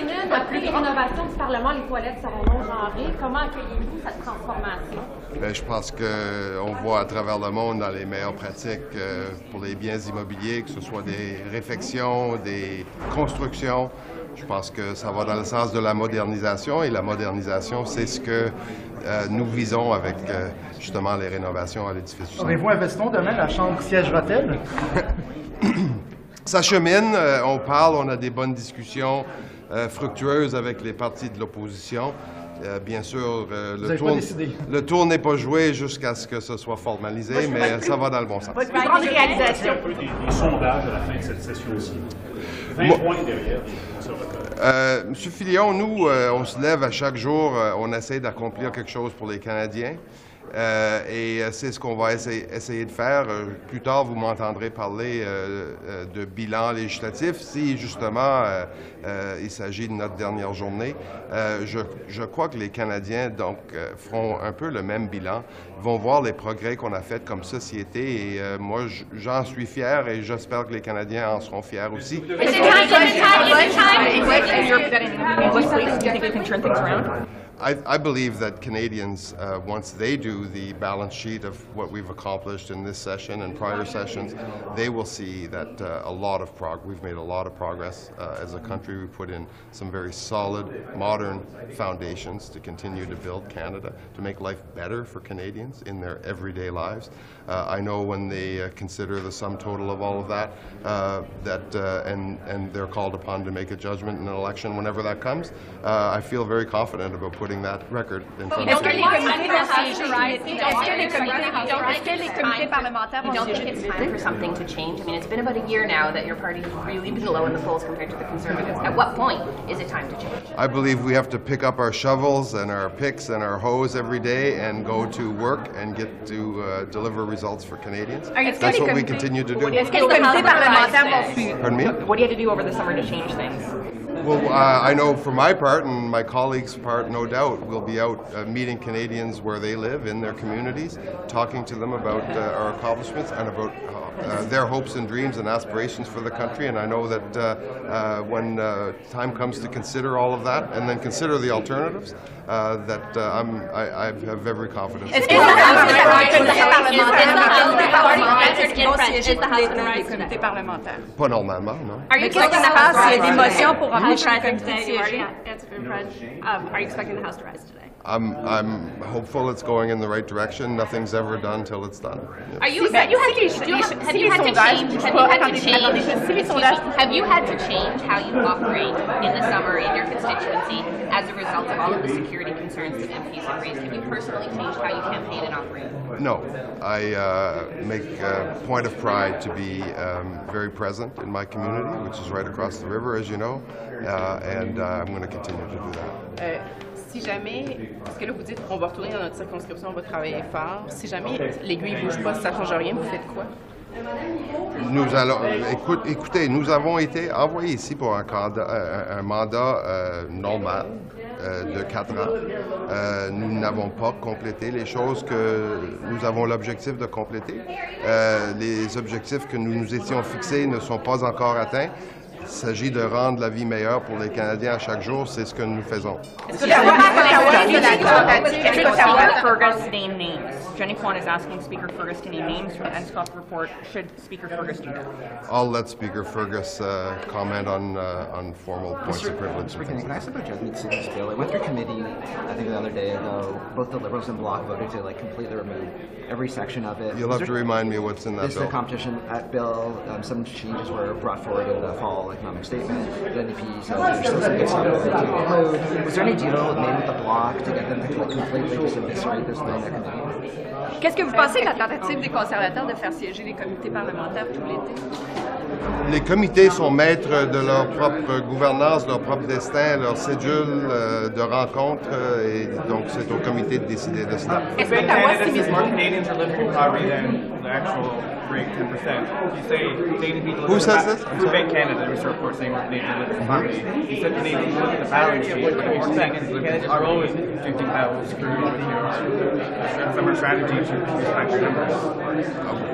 minutes, après les rénovations du Parlement, les toilettes seront non-genrées. Comment accueillez-vous cette transformation? Bien, je pense qu'on voit à travers le monde dans les meilleures pratiques pour les biens immobiliers, que ce soit des réfections, des constructions. Je pense que ça va dans le sens de la modernisation et la modernisation, c'est ce que nous visons avec justement les rénovations à l'édifice du centre. Aurez-vous un veston demain? La Chambre siégera-t-elle? Ça chemine, on parle, on a des bonnes discussions fructueuses avec les partis de l'opposition. Bien sûr, le tour n'est pas joué jusqu'à ce que ce soit formalisé, mais ça va dans le bon sens. Votre plus grande réalisation? Des sondages à la fin de cette session aussi. 20 points derrière les conservateurs. Monsieur Filion, nous, on se lève à chaque jour, on essaie d'accomplir quelque chose pour les Canadiens. Et c'est ce qu'on va essayer de faire. Plus tard, vous m'entendrez parler de bilan législatif. Si, justement, il s'agit de notre dernière journée, je crois que les Canadiens donc feront un peu le même bilan, vont voir les progrès qu'on a faits comme société. Et moi, j'en suis fier et j'espère que les Canadiens en seront fiers aussi. I believe that Canadians, once they do the balance sheet of what we've accomplished in this session and prior sessions, they will see that we've made a lot of progress as a country. We put in some very solid, modern foundations to continue to build Canada, to make life better for Canadians in their everyday lives. I know when they consider the sum total of all of that, and they're called upon to make a judgment in an election whenever that comes, I feel very confident about putting that record in front of them. You don't think it's time for something to change? I mean, it's been about a year now that your party has really been low in the polls compared to the Conservatives. At what point is it time to change? I believe we have to pick up our shovels and our picks and our hoes every day and go to work and get to deliver results for Canadians. That's what we continue to do. Pardon me? What do you have to do over the summer to change things? Well, I know for my part and my colleagues' part, no doubt, we'll be out meeting Canadians where they live, in their communities, talking to them about our accomplishments and about their hopes and dreams and aspirations for the country. And I know that when time comes to consider all of that and then consider the alternatives, I have every confidence. Is the House going to rise to that? Pas normalement, non. Are you expecting the House to rise Are you expecting the House to rise today? I'm hopeful it's going in the right direction. Nothing's ever done till it's done. Yeah. Have you had to change how you operate in the summer in your constituency as a result of all of the security concerns that MPs have raised? Have you personally changed how you campaign and operate? No. I make a point of pride to be very present in my community, which is right across the river, as you know, and I'm going to continue to do that. Si jamais, parce que là vous dites qu'on va retourner dans notre circonscription, on va travailler fort, si jamais l'aiguille ne bouge pas, si ça ne change rien, vous faites quoi? Nous allons, écoutez, nous avons été envoyés ici pour un mandat normal de 4 ans. Nous n'avons pas complété les choses que nous avons l'objectif de compléter. Les objectifs que nous nous étions fixés ne sont pas encore atteints. Il s'agit de rendre la vie meilleure pour les Canadiens à chaque jour, c'est ce que nous faisons. Jenny Kwan is asking Speaker Fergus to name names from the NSCOP report. Should Speaker Fergus do that? I'll let Speaker Fergus comment on formal points of privilege. Can I ask about judgment to this bill? It went through committee, I think the other day ago. Both the Liberals and Bloc voted to completely remove every section of it. You'll have to remind me what's in that bill. This is the competition bill. Some changes were brought forward in the fall economic statement. The NDP said there's still some good stuff to include. Was there any deal made with the Bloc to get them to completely just eviscerate this thing in their committee? Qu'est-ce que vous pensez de la tentative des conservateurs de faire siéger les comités parlementaires tout l'été? Les comités sont maîtres de leur propre gouvernance, leur propre destin, leur cédule de rencontre, et donc c'est au comité de décider de cela. Canadians are living in poverty than the actual break 10%. You say Canadian people... Who says this? Food Bank Canada, there's a report saying we're Canadian with this poverty. You said Canadian people look at the balance sheet, but more seconds, are always thinking about screwed with some strategy to respect your numbers.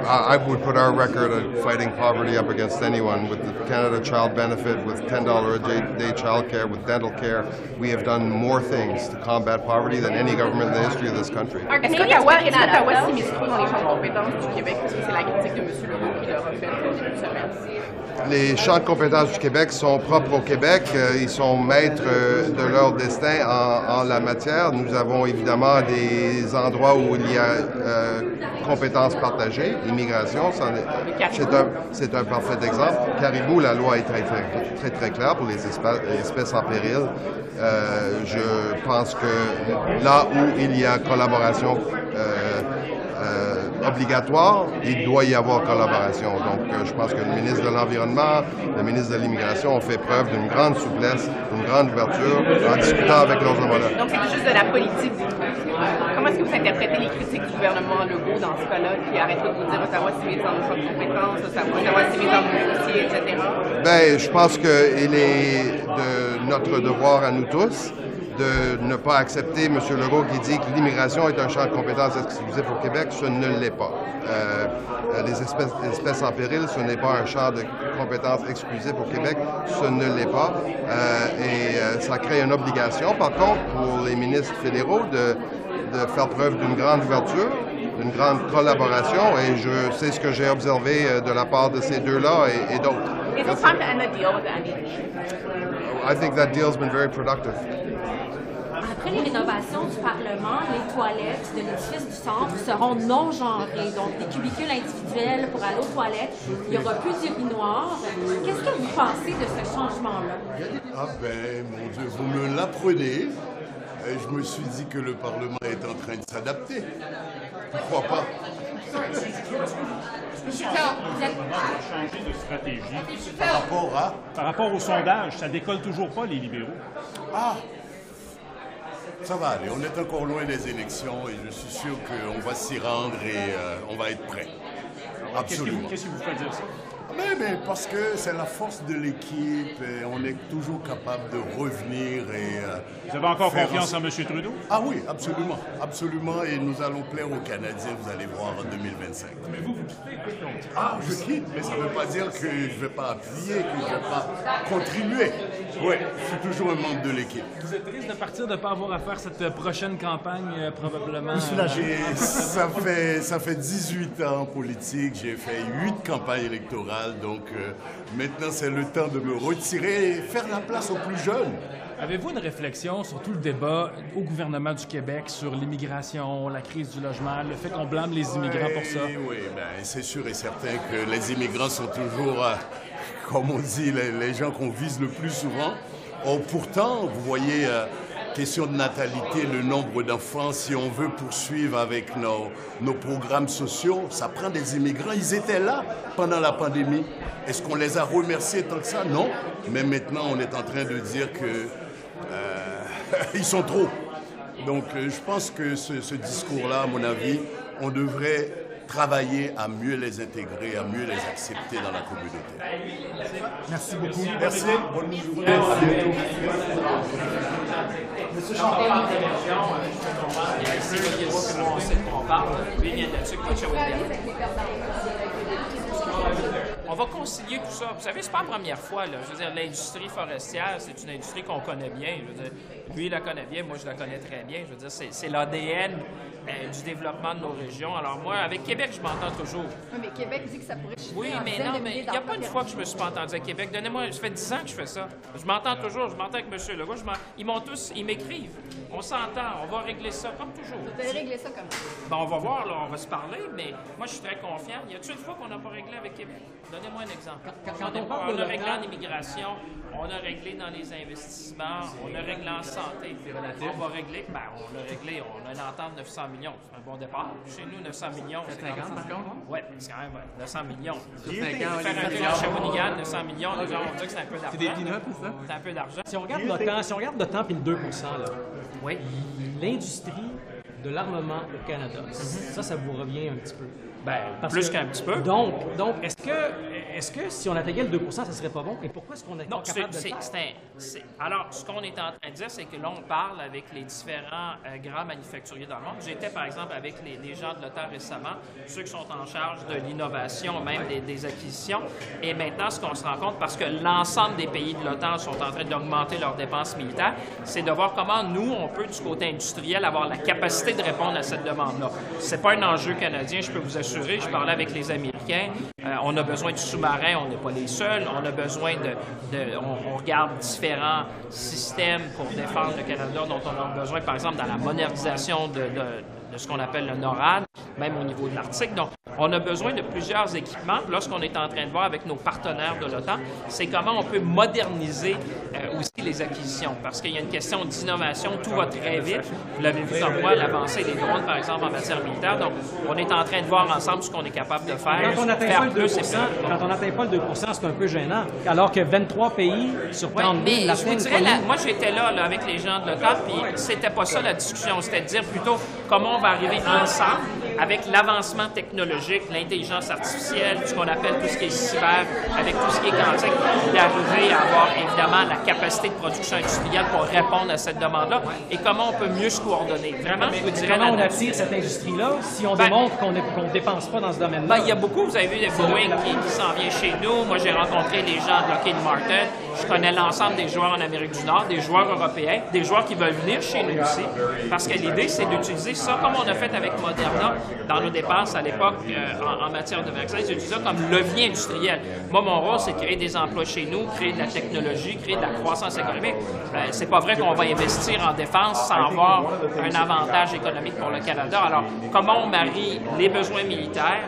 I would put our record of fighting poverty up against anyone. With the Canada Child Benefit, with $10 a day child care, with dental care, we have done more things to combat poverty than any government in the history of this country. Est-ce qu'Ottawa s'immisce trop dans les champs de compétences du Québec? Parce que c'est la critique de M. Legault qui leur a fait une semaine. Les champs de compétences du Québec sont propres au Québec. Ils sont maîtres de leur destin en la matière. Nous avons évidemment des endroits où il y a compétences partagées. L'immigration, c'est un parfait exemple. Caribou, la loi est très claire pour les espèces en péril. Je pense que là où il y a collaboration obligatoire, il doit y avoir collaboration. Donc, je pense que le ministre de l'Environnement, le ministre de l'Immigration ont fait preuve d'une grande souplesse, d'une grande ouverture en discutant avec leurs homologues. Donc, c'est juste de la politique. Comment est-ce que vous interprétez les critiques du gouvernement Legault dans ce cas-là, qui arrête pas de vous dire Ottawa s'immisce dans nos champs de compétences, Ottawa s'immisce dans nos dossiers, etc.? Bien, je pense qu'il est de notre devoir à nous tous de ne pas accepter M. Legault qui dit que l'immigration est un champ de compétences exclusif au Québec. Ce ne l'est pas. Les espèces en péril, ce n'est pas un champ de compétences exclusif au Québec. Ce ne l'est pas. Ça crée une obligation, par contre, pour les ministres fédéraux de faire preuve d'une grande ouverture, d'une grande collaboration, et je sais ce que j'ai observé de la part de ces deux-là et d'autres. Is it time to end the deal with the NDP? I think that deal's been very productive. Après les rénovations du Parlement, les toilettes de l'édifice du centre seront non genrées, donc des cubicules individuels pour aller aux toilettes. Il n'y aura plus d'urinoir. Qu'est-ce que vous pensez de ce changement-là? Ah ben, mon Dieu, vous me l'apprenez. Je me suis dit que le Parlement est en train de s'adapter. Pourquoi pas? Monsieur Carl, vous êtes... changer de stratégie Par rapport à... au sondage, ça décolle toujours pas, les libéraux. Ah! Ça va aller, on est encore loin des élections et je suis sûr qu'on va s'y rendre et on va être prêt. Absolument. Qu'est-ce qui vous fait dire ça? Mais parce que c'est la force de l'équipe et on est toujours capable de revenir et... vous avez encore confiance en M. Trudeau? Ah oui, absolument, absolument, et nous allons plaire aux Canadiens, vous allez voir, en 2025. Mais vous quittez donc? Ah, je quitte, mais ça ne veut pas dire que je ne vais pas appuyer, que je ne vais pas contribuer. Oui, je suis toujours un membre de l'équipe. Vous êtes triste de partir, de ne pas avoir à faire cette prochaine campagne, probablement? Ça fait 18 ans en politique, j'ai fait 8 campagnes électorales. Donc maintenant, c'est le temps de me retirer et faire la place aux plus jeunes. Avez-vous une réflexion sur tout le débat au gouvernement du Québec sur l'immigration, la crise du logement, le fait qu'on blâme les immigrants pour ça? Oui, ben, c'est sûr et certain que les immigrants sont toujours, comme on dit, les gens qu'on vise le plus souvent. Or, pourtant, vous voyez, question de natalité, le nombre d'enfants, si on veut poursuivre avec nos programmes sociaux, ça prend des immigrants. Ils étaient là pendant la pandémie. Est-ce qu'on les a remerciés tant que ça? Non. Mais maintenant, on est en train de dire que ils sont trop. Donc, je pense que ce discours-là, à mon avis, on devrait travailler à mieux les intégrer, à mieux les accepter dans la communauté. Merci beaucoup. Merci. Bonne journée. À bientôt. Monsieur Champagne. On parle, lui vient là-dessus, on va concilier tout ça. Vous savez, c'est pas la première fois, là. Je veux dire, l'industrie forestière, c'est une industrie qu'on connaît bien. Je veux dire, lui, il la connaît bien, moi, je la connais très bien. Je veux dire, c'est l'ADN du développement de nos régions. Alors moi, avec Québec, je m'entends toujours. Oui, mais Québec dit que ça pourrait... Oui, mais non, mais il n'y a pas une fois que je me suis pas entendu avec Québec. Donnez-moi, ça fait 10 ans que je fais ça. Je m'entends toujours, je m'entends avec M. Legault. Ils m'écrivent. On s'entend, on va régler ça, comme toujours. Vous allez régler ça comment? Ben, on va voir, là, on va se parler, mais moi, je suis très confiant. Y a-t-il une fois qu'on n'a pas réglé avec Québec? Donnez-moi un exemple. On a réglé en immigration, on a réglé dans les investissements, on a réglé en santé. On va régler, on a réglé, on a une entente de 900 millions. C'est un bon départ. Chez nous, 900 millions. C'est 50 par contre? Oui, c'est quand même 900 millions. Faire un tour à Shawinigan, 900 millions, les gens vont dire que c'est un peu d'argent. C'est des peanuts, c'est ça? C'est un peu d'argent. Si on regarde le temps, puis le 2 là, oui. l'industrie de l'armement au Canada. Ça vous revient un petit peu. Ben, plus qu'un petit peu. Donc est-ce que si on atteignait le 2 ça serait pas bon? Et pourquoi est-ce qu'on est pas capable de le faire? Alors, ce qu'on est en train de dire, c'est que là, on parle avec les différents grands manufacturiers dans le monde. J'étais, par exemple, avec les gens de l'OTAN récemment, ceux qui sont en charge de l'innovation, même des acquisitions. Et maintenant, ce qu'on se rend compte, parce que l'ensemble des pays de l'OTAN sont en train d'augmenter leurs dépenses militaires, c'est de voir comment nous, on peut, du côté industriel, avoir la capacité de répondre à cette demande-là. C'est pas un enjeu canadien, je peux vous assurer. Je parlais avec les Américains. On a besoin de sous-marins, on n'est pas les seuls. On a besoin on regarde différents systèmes pour défendre le Canada dont on a besoin, par exemple, dans la modernisation de ce qu'on appelle le NORAD, même au niveau de l'Arctique. Donc, on a besoin de plusieurs équipements. Là, ce qu'on est en train de voir avec nos partenaires de l'OTAN, c'est comment on peut moderniser aussi les acquisitions. Parce qu'il y a une question d'innovation, tout va très vite. Vous l'avez vu comme moi, l'avancée des drones, par exemple, en matière militaire. Donc, on est en train de voir ensemble ce qu'on est capable de faire. Quand on n'atteint pas le 2 c'est un peu gênant. Alors que 23 pays sur 32 je vous dirais, moi, j'étais là avec les gens de l'OTAN, puis c'était pas ça la discussion. C'était de dire plutôt comment on va arriver ensemble avec l'avancement technologique, l'intelligence artificielle, ce qu'on appelle tout ce qui est cyber, avec tout ce qui est quantique, d'arriver à avoir évidemment la capacité de production industrielle pour répondre à cette demande-là et comment on peut mieux se coordonner. Vraiment, je vous dirais... Comment on attire cette industrie-là si on démontre qu'on ne dépense pas dans ce domaine-là? Il y a beaucoup, vous avez vu, des Boeing qui s'en vient chez nous. Moi, j'ai rencontré les gens de Lockheed Martin. Je connais l'ensemble des joueurs en Amérique du Nord, des joueurs européens, des joueurs qui veulent venir chez nous aussi. Parce que l'idée, c'est d'utiliser ça comme on a fait avec Moderna dans nos dépenses à l'époque en matière de vaccins. Ils utilisent ça comme levier industriel. Moi, mon rôle, c'est de créer des emplois chez nous, créer de la technologie, créer de la croissance économique. C'est pas vrai qu'on va investir en défense sans avoir un avantage économique pour le Canada. Alors, comment on marie les besoins militaires,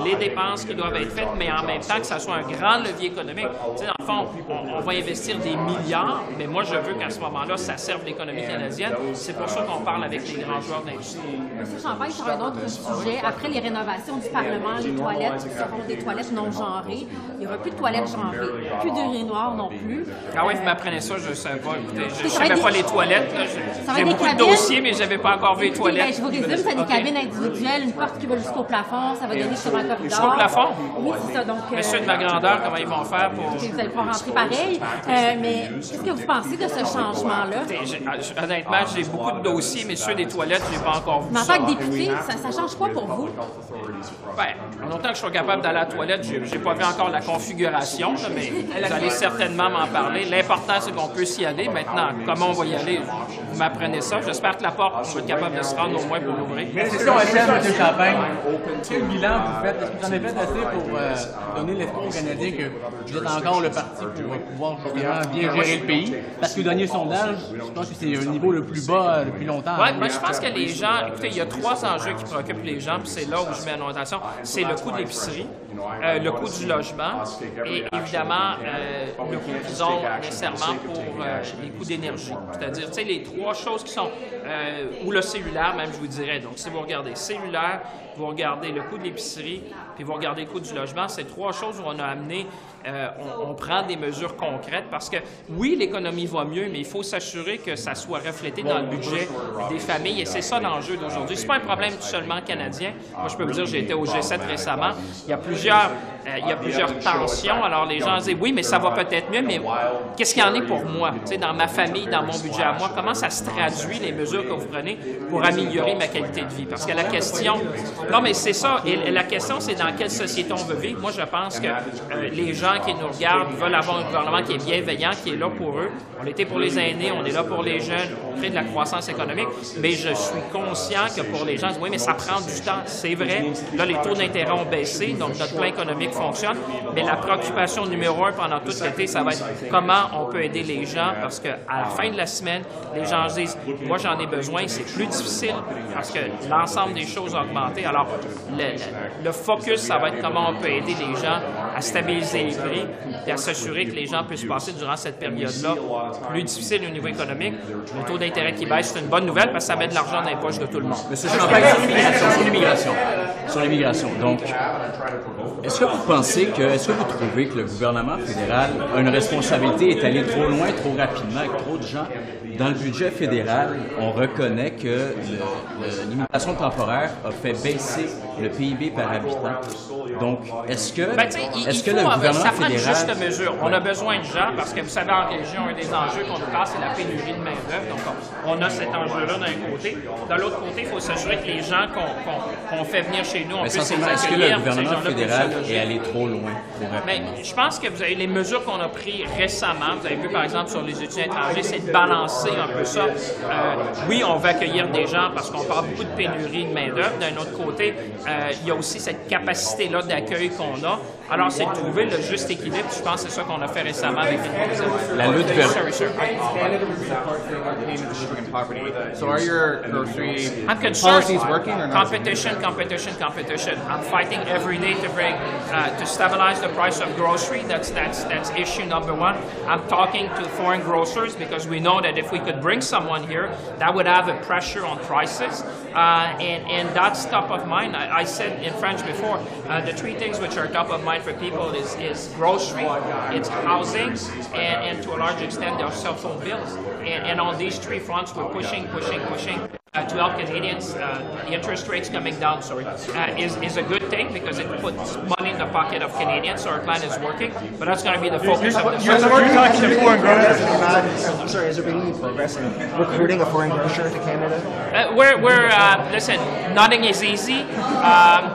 les dépenses qui doivent être faites, mais en même temps que ça soit un grand levier économique. Tu sais, dans le fond, on va investir des milliards, mais moi, je veux qu'à ce moment-là, ça serve l'économie canadienne. C'est pour ça qu'on parle avec les grands joueurs d'industrie. Monsieur Champagne, sur un autre sujet, après les rénovations du Parlement, les toilettes seront des toilettes non genrées. Il n'y aura plus de toilettes genrées, plus d'urinoirs non plus. Ah oui, vous m'apprenez ça, je ne savais pas. Écoutez, je ne savais pas les toilettes. J'ai beaucoup de dossiers, mais je n'avais pas encore vu les toilettes. Je vous résume, ça des cabines individuelles, une porte qui va jusqu'au plafond, ça va donner sur un corridor. Jusqu'au plafond? Oui, c'est ça. Donc, Monsieur de ma grandeur, comment ils vont faire pour... Vous allez pouvoir rentrer pareil. Mais qu'est-ce que vous pensez de ce changement-là? Honnêtement, j'ai beaucoup de dossiers, mais ceux des toilettes, je n'ai pas encore vu mais en ça. tant que député, ça change quoi pour vous? En autant que je sois capable d'aller à la toilette, je n'ai pas vu encore la configuration, là, mais vous allez certainement m'en parler. L'important, c'est qu'on peut s'y aller. Maintenant, comment on va y aller? Vous m'apprenez ça. J'espère que la porte, on va être capable de se rendre au moins pour l'ouvrir. Mais c'est ça, M. Champagne. Quel bilan vous faites? Est-ce que vous en avez fait assez pour donner l'espoir aux Canadiens que vous êtes encore le parti pour pouvoir justement bien gérer le pays? Parce que le dernier sondage, je pense que c'est le niveau le plus bas depuis longtemps. Oui, moi je pense que les gens... Écoutez, il y a 3 enjeux qui préoccupent les gens, puis c'est là où je mets l'orientation. C'est le coût de l'épicerie, le coût du logement et évidemment le coût qu'ils ont nécessairement pour les coûts d'énergie. C'est-à-dire, tu sais, les 3 choses qui sont... ou le cellulaire, même, je vous dirais. Donc, si vous regardez cellulaire, vous regardez le coût de l'épicerie, puis vous regardez le coût du logement, c'est 3 choses où on a amené, on prend des mesures concrètes parce que, oui, l'économie va mieux, mais il faut s'assurer que ça soit reflété dans le budget des familles et c'est ça l'enjeu d'aujourd'hui. C'est pas un problème seulement canadien. Moi, je peux vous dire, j'ai été au G7 récemment. Il y a plusieurs tensions. Alors, les gens disent, oui, mais ça va peut-être mieux, mais qu'est-ce qu'il y en est pour moi? Tu sais, dans ma famille, dans mon budget à moi, comment ça se traduit, les mesures que vous prenez pour améliorer ma qualité de vie? Parce que la question... Non, mais c'est ça. Et la question, c'est dans quelle société on veut vivre. Moi, je pense que les gens qui nous regardent veulent avoir un gouvernement qui est bienveillant, qui est là pour eux. On était pour les aînés, on est là pour les jeunes, on crée de la croissance économique. Mais je suis conscient que pour les gens, oui, mais ça prend du temps. C'est vrai. Là, les taux d'intérêt ont baissé, donc notre plan économique fonctionne. Mais la préoccupation numéro 1 pendant tout l'été, ça va être comment on peut aider les gens parce qu'à la fin de la semaine, les gens se disent, moi, j'en ai besoin. C'est plus difficile parce que l'ensemble des choses a augmenté. Alors, le focus plus, ça va être comment on peut aider les gens à stabiliser les prix et à s'assurer que les gens puissent passer durant cette période-là plus difficile au niveau économique. Le taux d'intérêt qui baisse, c'est une bonne nouvelle parce que ça met de l'argent dans les poches de tout le monde. Monsieur Champagne, sur l'immigration. Donc, est-ce que vous trouvez que le gouvernement fédéral a une responsabilité, est allé trop loin, trop rapidement, avec trop de gens? Dans le budget fédéral, on reconnaît que l'immigration temporaire a fait baisser le PIB par habitant. Donc, est-ce que le gouvernement fédéral... Ça prend juste mesure. On a besoin de gens parce que, vous savez, en région, un des enjeux qu'on nous parle, c'est la pénurie de main-d'œuvre. Donc, on a cet enjeu-là d'un côté. De l'autre côté, il faut s'assurer que les gens qu'on fait venir chez nous, on puisse les accueillir. Est-ce que le gouvernement fédéral est allé trop loin? Mais je pense que vous avez les mesures qu'on a prises récemment, vous avez vu par exemple sur les étudiants étrangers, c'est de balancer un peu ça. Oui, on va accueillir des gens parce qu'on parle beaucoup de pénurie de main-d'œuvre. D'un autre côté, il y a aussi cette capacité-là d'accueil qu'on a. Alors, c'est de trouver le juste équilibre. Je pense que c'est ça qu'on a fait récemment avec les la lutte vers... So are your grocery policies working or not? Competition. I'm fighting every day to bring to stabilize the price of grocery. That's issue number one. I'm talking to foreign grocers because we know that if we could bring someone here, that would have a pressure on prices, and that's top of mind. I said in French before, the three things which are top of mind for people is grocery, it's housing, and to a large extent their cell phone bills. And on these three fronts, we're pushing to help Canadians. The interest rates coming down, is a good thing because it puts money in the pocket of Canadians, so our plan is working. But that's going to be the focus of the I'm sorry, is there any progress in recruiting a foreign grocer to Canada? Listen, nothing is easy.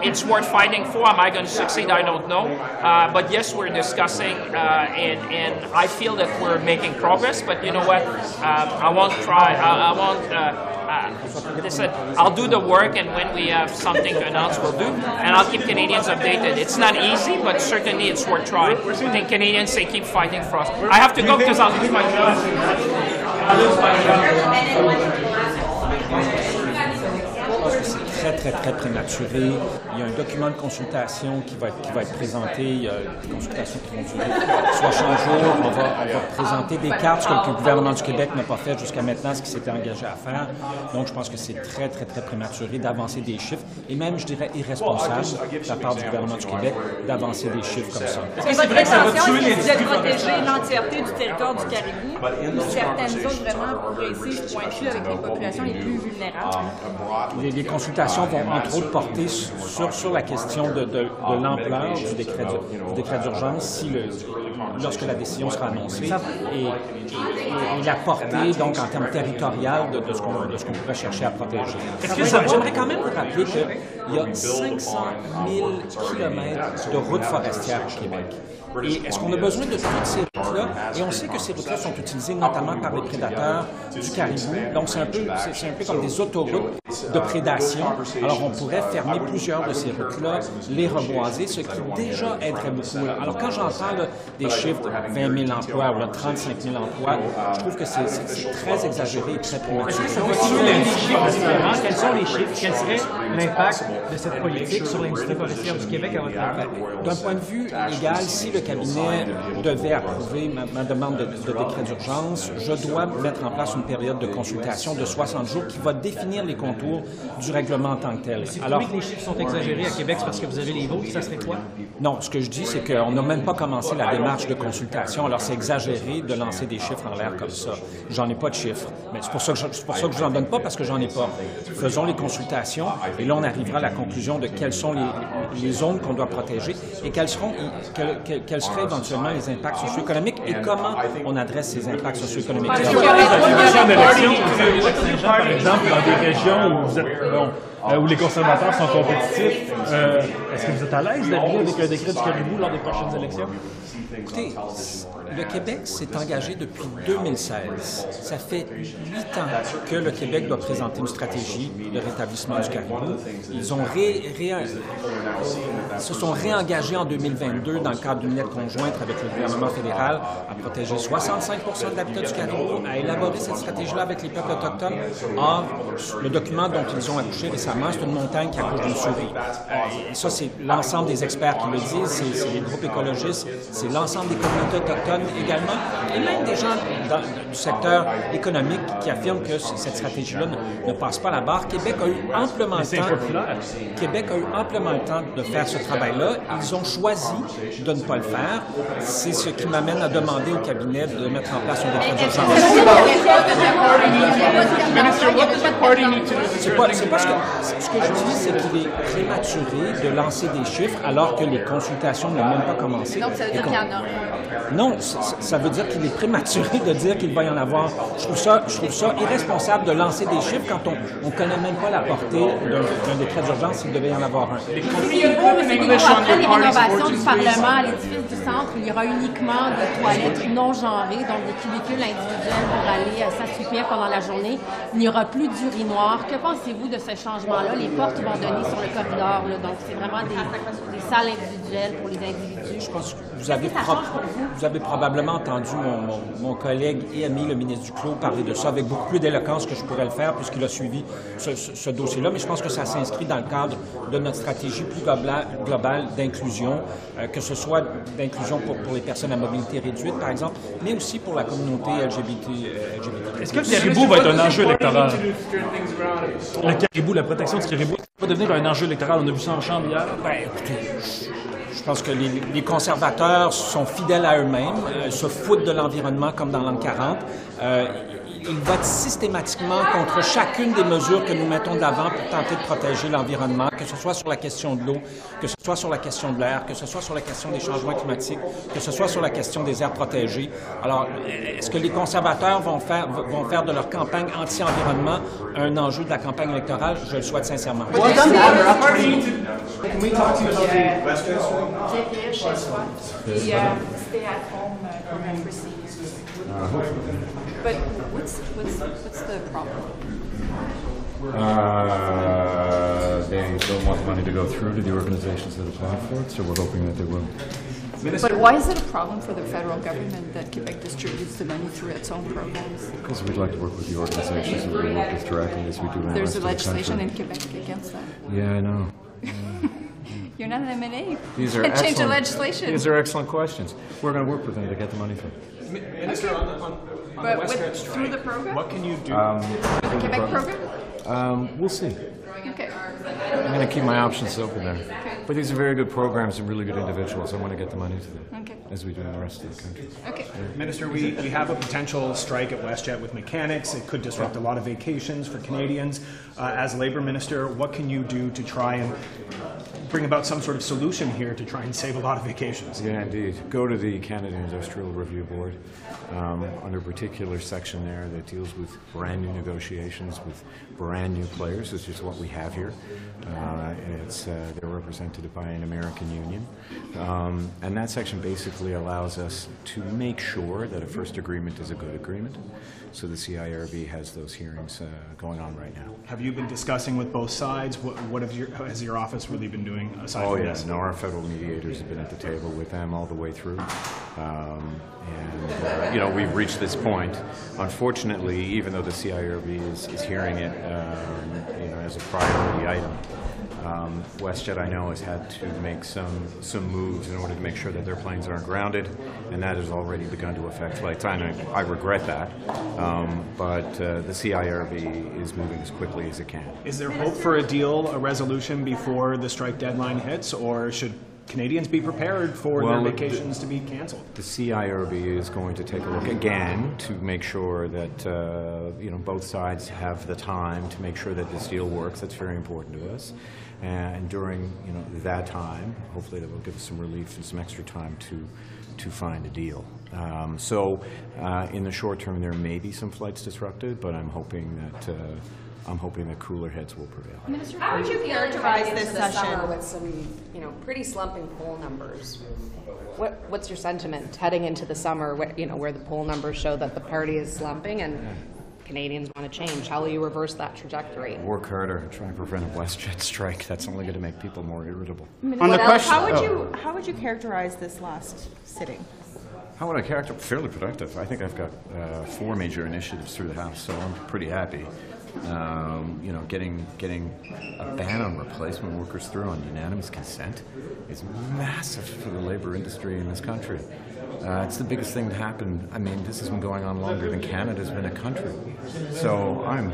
It's worth fighting for. Am I going to succeed? I don't know. But yes, we're discussing, and I feel that we're making progress. But you know what? Listen, I'll do the work, and when we have something to announce, we'll do. And I'll keep Canadians updated. It's not easy, but certainly it's worth trying. I think Canadians say keep fighting for us. I have to go because I'll lose my job. Très prématuré. Il y a un document de consultation qui va être présenté. Il y a des consultations qui vont durer 60 jours. On va présenter des cartes, ce que le gouvernement du Québec n'a pas fait jusqu'à maintenant, ce qu'il s'était engagé à faire. Donc, je pense que c'est très prématuré d'avancer des chiffres et même, je dirais, irresponsable de la part du gouvernement du Québec d'avancer des chiffres comme ça. Est-ce que votre intention, c'est de protéger l'entièreté du territoire du Caribou ou certaines zones vraiment précises pointues avec les populations les plus vulnérables? Les consultations vont entre autres porter sur la question de l'ampleur du décret d'urgence lorsque la décision sera annoncée et la portée donc en termes territoriaux de ce qu'on pourrait chercher à protéger. J'aimerais quand même vous rappeler qu'il y a 500 000 kilomètres de routes forestières au Québec. Et est-ce qu'on a besoin de toutes ces routes-là? Et on sait que ces routes-là sont utilisées notamment par les prédateurs du caribou. Donc, c'est un peu comme des autoroutes de prédation. Alors, on pourrait fermer plusieurs de ces routes-là, les reboiser, ce qui déjà aiderait beaucoup. Alors, quand j'entends des chiffres de 20 000 emplois ou 35 000 emplois, je trouve que c'est très exagéré et très prématuré. Quels sont les chiffres? Quel serait l'impact de cette politique sur l'industrie forestière du Québec à votre avis? D'un point de vue légal, si le cabinet devait approuver ma demande de décret d'urgence, je dois mettre en place une période de consultation de 60 jours qui va définir les contours du règlement en tant que tel. Si vous trouvez que les chiffres sont exagérés à Québec, c'est parce que vous avez les vôtres, ça serait quoi? Non, ce que je dis, c'est qu'on n'a même pas commencé la démarche de consultation, alors c'est exagéré de lancer des chiffres en l'air comme ça. J'en ai pas de chiffres. Mais c'est pour ça que je vous en donne pas, parce que j'en ai pas. Faisons les consultations, et là, on arrivera à la conclusion de quelles sont les zones qu'on doit protéger et quels seraient éventuellement les impacts socio-économiques et comment on adresse ces impacts socio-économiques. Par exemple, dans des régions où les consommateurs sont compétitifs, est-ce que vous êtes à l'aise d'arriver avec un décret du caribou lors des prochaines élections? Écoutez, le Québec s'est engagé depuis 2016. Ça fait 8 ans que le Québec doit présenter une stratégie de rétablissement du caribou. Ils se sont réengagés en 2022 dans le cadre d'une lettre conjointe avec le gouvernement fédéral à protéger 65 de l'habitat du caribou, à élaborer cette stratégie-là avec les peuples autochtones. Or, le document dont ils ont accouché récemment nécessairement, c'est une montagne qui accouche d'une souris. Et ça, c'est l'ensemble des experts qui le disent, c'est les groupes écologistes, c'est l'ensemble des communautés autochtones également, et même des gens du secteur économique qui affirment que cette stratégie-là ne passe pas la barre. Québec a eu amplement le temps de faire ce travail-là. Ils ont choisi de ne pas le faire. C'est ce qui m'amène à demander au cabinet de mettre en place un décret d'urgence. Ce que je dis, c'est qu'il est prématuré de lancer des chiffres alors que les consultations n'ont même pas commencé. Donc, ça veut dire qu'il y en aurait. Non, ça veut dire qu'il est prématuré de dire qu'il va y en avoir. Je trouve ça irresponsable de lancer des chiffres quand on ne connaît même pas la portée d'un décret d'urgence s'il devait y en avoir un. Après les rénovations du Parlement à l'édifice du centre, il y aura uniquement des toilettes non genrées, donc des cubicules individuels pour aller s'assoupir pendant la journée. Il n'y aura plus d'urinoir. Que pensez-vous de ce changement-là? Les portes vont donner sur le corridor, là, donc c'est vraiment des salles individuelles pour les individus. Je pense que vous avez probablement entendu mon collègue et ami, le ministre Duclos, parler de ça avec beaucoup plus d'éloquence que je pourrais le faire puisqu'il a suivi ce dossier-là, mais je pense que ça s'inscrit dans le cadre de notre stratégie plus globale d'inclusion, que ce soit d'inclusion pour les personnes à mobilité réduite, par exemple, mais aussi pour la communauté LGBT. Est-ce que le caribou va être un enjeu électoral? Le caribou, la protection du caribou, va devenir un enjeu électoral? On a vu ça en chambre hier. Ben, écoutez, je pense que les conservateurs sont fidèles à eux-mêmes, se foutent de l'environnement comme dans l'an 40. Ils votent systématiquement contre chacune des mesures que nous mettons de l'avant pour tenter de protéger l'environnement, que ce soit sur la question de l'eau, que ce soit sur la question de l'air, que ce soit sur la question des changements climatiques, que ce soit sur la question des aires protégées. Alors, est-ce que les conservateurs vont faire de leur campagne anti-environnement un enjeu de la campagne électorale? Je le souhaite sincèrement. But what's the problem? They don't want the money to go through to the organizations that applied for it, so we're hoping that they will. But why is it a problem for the federal government that Quebec distributes the money through its own programs? Because we'd like to work with the organizations that we work with directly as we do in the rest of the country. There's legislation in Quebec against that. Yeah, I know. You're not an M&A. These are change the legislation. These are excellent questions. We're going to work with them to get the money from. Minister, on the WestJet strike, through the program? What can you do? The Quebec program? We'll see. Okay. I'm going to keep my options open there. Okay. But these are very good programs and really good individuals. I want to get the money to them, as we do in the rest of the country. Okay. Yeah. Minister, we have a potential strike at WestJet with mechanics. It could disrupt a lot of vacations for Canadians. As Labour Minister, what can you do to try and bring about some sort of solution here to try and save a lot of vacations? Yeah, indeed. Go to the Canada Industrial Review Board under a particular section there that deals with brand new negotiations with brand new players, which is what we have here. They're represented by an American union. And that section basically allows us to make sure that a first agreement is a good agreement. So the CIRB has those hearings going on right now. Have you been discussing with both sides? What has your office really been doing aside from this? No, our federal mediators have been at the table with them all the way through. We've reached this point. Unfortunately, even though the CIRB is hearing it as a priority item, WestJet, I know, has had to make some moves in order to make sure that their planes aren't grounded, and that has already begun to affect flight time. I regret that, but the CIRB is moving as quickly as it can. Is there hope for a deal, a resolution before the strike deadline hits, or should Canadians be prepared for their vacations to be canceled? The CIRB is going to take a look again to make sure that both sides have the time to make sure that this deal works. That's very important to us. And during that time, hopefully that will give us some relief and some extra time to find a deal. In the short term, there may be some flights disrupted, but I'm hoping that cooler heads will prevail. Minister, how would you characterize this session with some, pretty slumping poll numbers? What's your sentiment heading into the summer, where the poll numbers show that the party is slumping and Canadians want to change? How will you reverse that trajectory? Work harder, try and prevent a WestJet strike. That's only going to make people more irritable. On the question, how would you characterize this last sitting? How would I characterize? Fairly productive. I think I've got 4 major initiatives through the House, so I'm pretty happy. You know, getting a ban on replacement workers through on unanimous consent is massive for the labor industry in this country. It's the biggest thing that happened. I mean, this has been going on longer than Canada's been a country. So I'm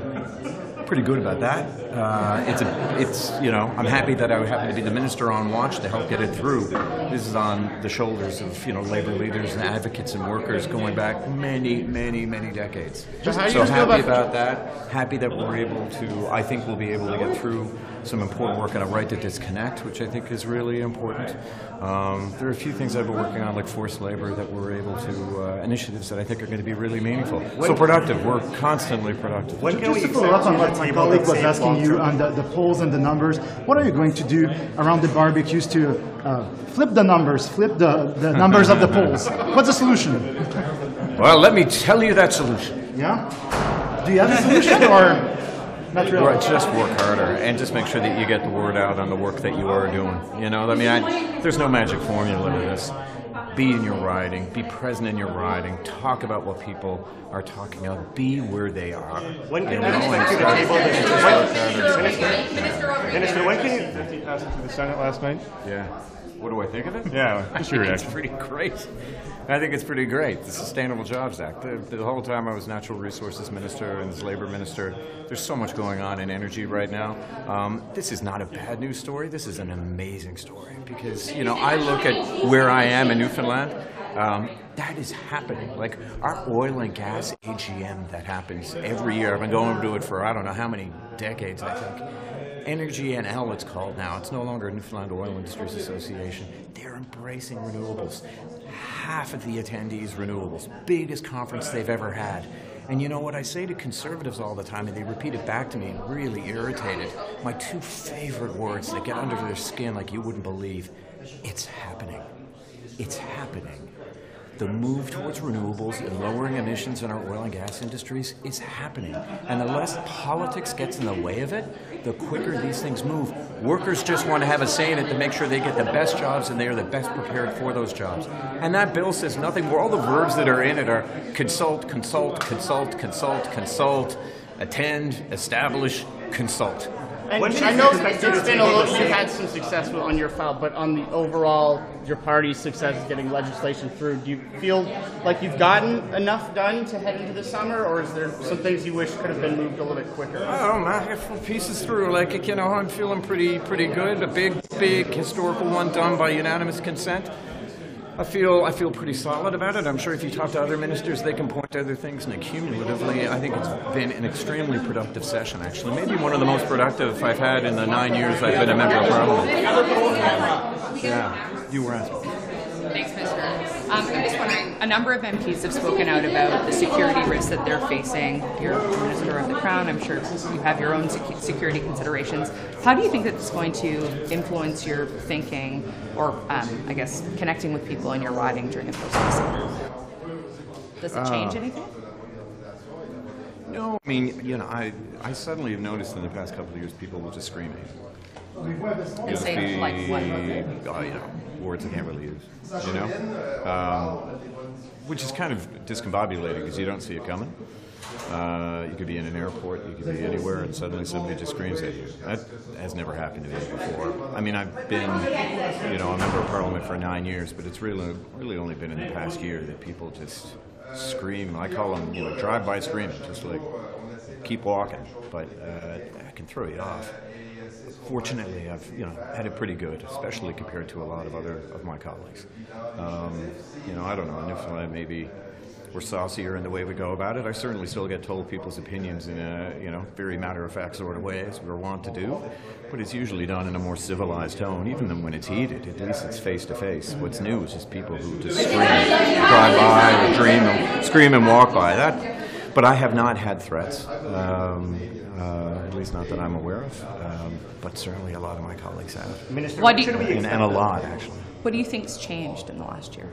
pretty good about that. It's you know, I'm happy that I happen to be the minister on watch to help get it through. This is on the shoulders of, you know, labor leaders and advocates and workers going back many decades. So happy about that. Happy that we're able to, I think we'll be able to get through some important work on a right to disconnect, which I think is really important. There are a few things I've been working on, like forced labor, that we're able to, initiatives that I think are going to be really meaningful. So productive. We're constantly productive. Just to follow up on what my colleague was asking you on the polls and the numbers, what are you going to do around the barbecues to flip the numbers of the polls? What's the solution? Well, let me tell you that solution. Yeah? Do you have a solution or not really? Right, just work harder and just make sure that you get the word out on the work that you are doing. You know, I mean, there's no magic formula to this. Be in your riding, be present in your riding, talk about what people are talking about, be where they are. When can you take to the table Minister, when can you pass it to the Senate last night? Yeah. What do I think of it? Yeah, just your reaction. It's pretty great. I think it's pretty great. The Sustainable Jobs Act. The whole time I was Natural Resources Minister and as Labour Minister, there's so much going on in energy right now. This is not a bad news story. This is an amazing story because, you know, I look at where I am in Newfoundland. That is happening. Like our oil and gas AGM that happens every year. I've been going to it for I don't know how many decades, I think. Energy NL, it's called now. It's no longer Newfoundland Oil Industries Association. They're embracing renewables. Half of the attendees renewables. Biggest conference they've ever had. And you know what I say to conservatives all the time, and they repeat it back to me, really irritated. My two favorite words that get under their skin like you wouldn't believe. It's happening. It's happening. The move towards renewables and lowering emissions in our oil and gas industries is happening. And the less politics gets in the way of it, the quicker these things move. Workers just want to have a say in it to make sure they get the best jobs and they are the best prepared for those jobs. And that bill says nothing more. All the verbs that are in it are consult, consult, consult, consult, consult, attend, establish, consult. And I know it's been a little, you've had some success on your file, but on the overall, your party's success getting legislation through, do you feel like you've gotten enough done to head into the summer, or is there some things you wish could have been moved a little bit quicker? I don't know, I have pieces through, like, you know, I'm feeling pretty good. A big historical one done by unanimous consent. I feel pretty solid about it. I'm sure if you talk to other ministers, they can point to other things, and cumulatively, I think it's been an extremely productive session, actually. Maybe one of the most productive I've had in the 9 years I've been a member of Parliament. Yeah, you were asking. Thanks, Minister. I'm just wondering, a number of MPs have spoken out about the security risks that they're facing. You're Minister of the Crown. I'm sure you have your own security considerations. How do you think that's going to influence your thinking or, I guess, connecting with people in your riding during the process? Does it change anything? No, I mean, you know, I suddenly have noticed in the past couple of years people will just scream at you. And say, like what? You know, words I can't really use, you know? Which is kind of discombobulating because you don't see it coming. You could be in an airport, you could be anywhere, and suddenly somebody just screams at you. That has never happened to me before. I mean, I've been, you know, a member of Parliament for 9 years, but it's really only been in the past year that people just scream. I call them, you know, drive-by screaming, just like keep walking, but that can throw you off. Fortunately, I've, you know, had it pretty good, especially compared to a lot of other of my colleagues. You know, I don't know, in Newfoundland maybe we're saucier in the way we go about it. I certainly still get told people's opinions in a, you know, very matter-of-fact sort of way, as we're wont to do, but it's usually done in a more civilized tone. Even when it's heated, at least it's face-to-face. What's new is just people who just scream, drive by, or scream and walk by. That, but I have not had threats, at least not that I'm aware of, but certainly a lot of my colleagues have. Minister, and a lot, actually. What do you think's changed in the last year?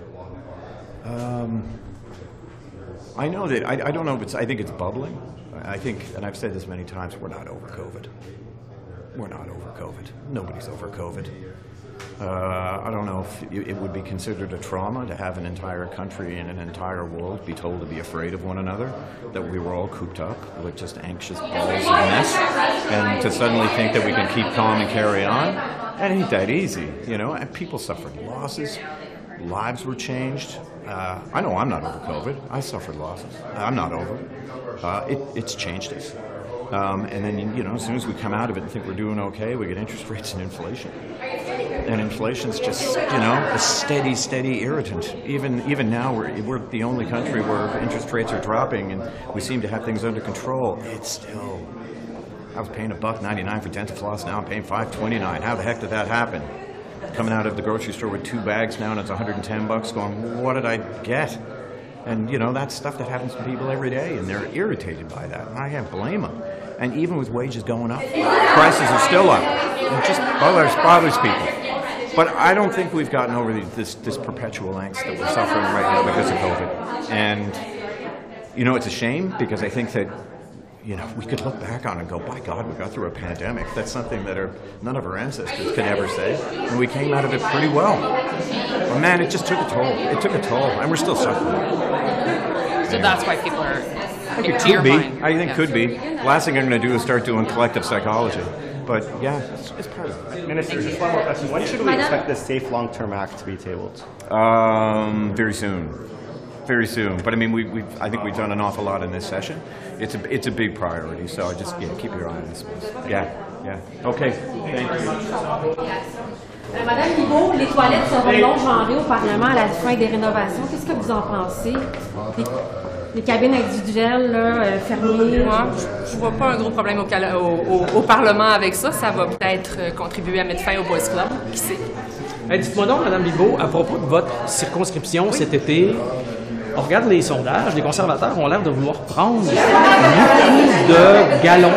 I know that, I don't know if it's, I think it's bubbling. I think, and I've said this many times, we're not over COVID. We're not over COVID. Nobody's over COVID. I don't know if it would be considered a trauma to have an entire country and an entire world be told to be afraid of one another, that we were all cooped up with just anxious balls of mess, and to suddenly think that we can keep calm and carry on. That ain't that easy, you know, and people suffered losses, lives were changed. I know I'm not over COVID. I suffered losses. I'm not over. It's changed us. And then, you know, as soon as we come out of it and think we're doing okay, we get interest rates and inflation. And inflation's just, you know, a steady, steady irritant. Even now, we're the only country where interest rates are dropping and we seem to have things under control. It's still... I was paying $1.99 for dental floss, now I'm paying $5.29. How the heck did that happen? Coming out of the grocery store with 2 bags now and it's $110, going, what did I get? And, you know, that's stuff that happens to people every day, and they're irritated by that. And I can't blame them. And even with wages going up, prices are still up. It just bothers people. But I don't think we've gotten over this perpetual angst that we're suffering right now because of COVID. And, you know, it's a shame because I think that, you know, we could look back on it and go, by God, we got through a pandemic. That's something that none of our ancestors could ever say. And we came out of it pretty well. But man, it just took a toll. It took a toll, and we're still suffering. So that's why people are... I think it could be. I think it could be. Last thing I'm going to do is start doing collective psychology. But yeah, it's part of it. Minister, just one more question. When should we expect the Safe Long-Term Act to be tabled? Very soon. Very soon. But I mean, I think we've done an awful lot in this session. It's a big priority. So just keep your eye on this. Yeah. Okay. Thank you. Madame Guibault, les toilettes seront non-genrées au Parlement à la fin des rénovations. Qu'est-ce que vous en pensez? Les cabines individuelles là, fermées? Moi, je vois pas un gros problème au Parlement avec ça. Ça va peut-être contribuer à mettre fin au Boys Club. Qui sait? Dites-moi donc, Mme Guibault, à propos de votre circonscription cet été, on regarde les sondages, les conservateurs ont l'air de vouloir prendre beaucoup de galons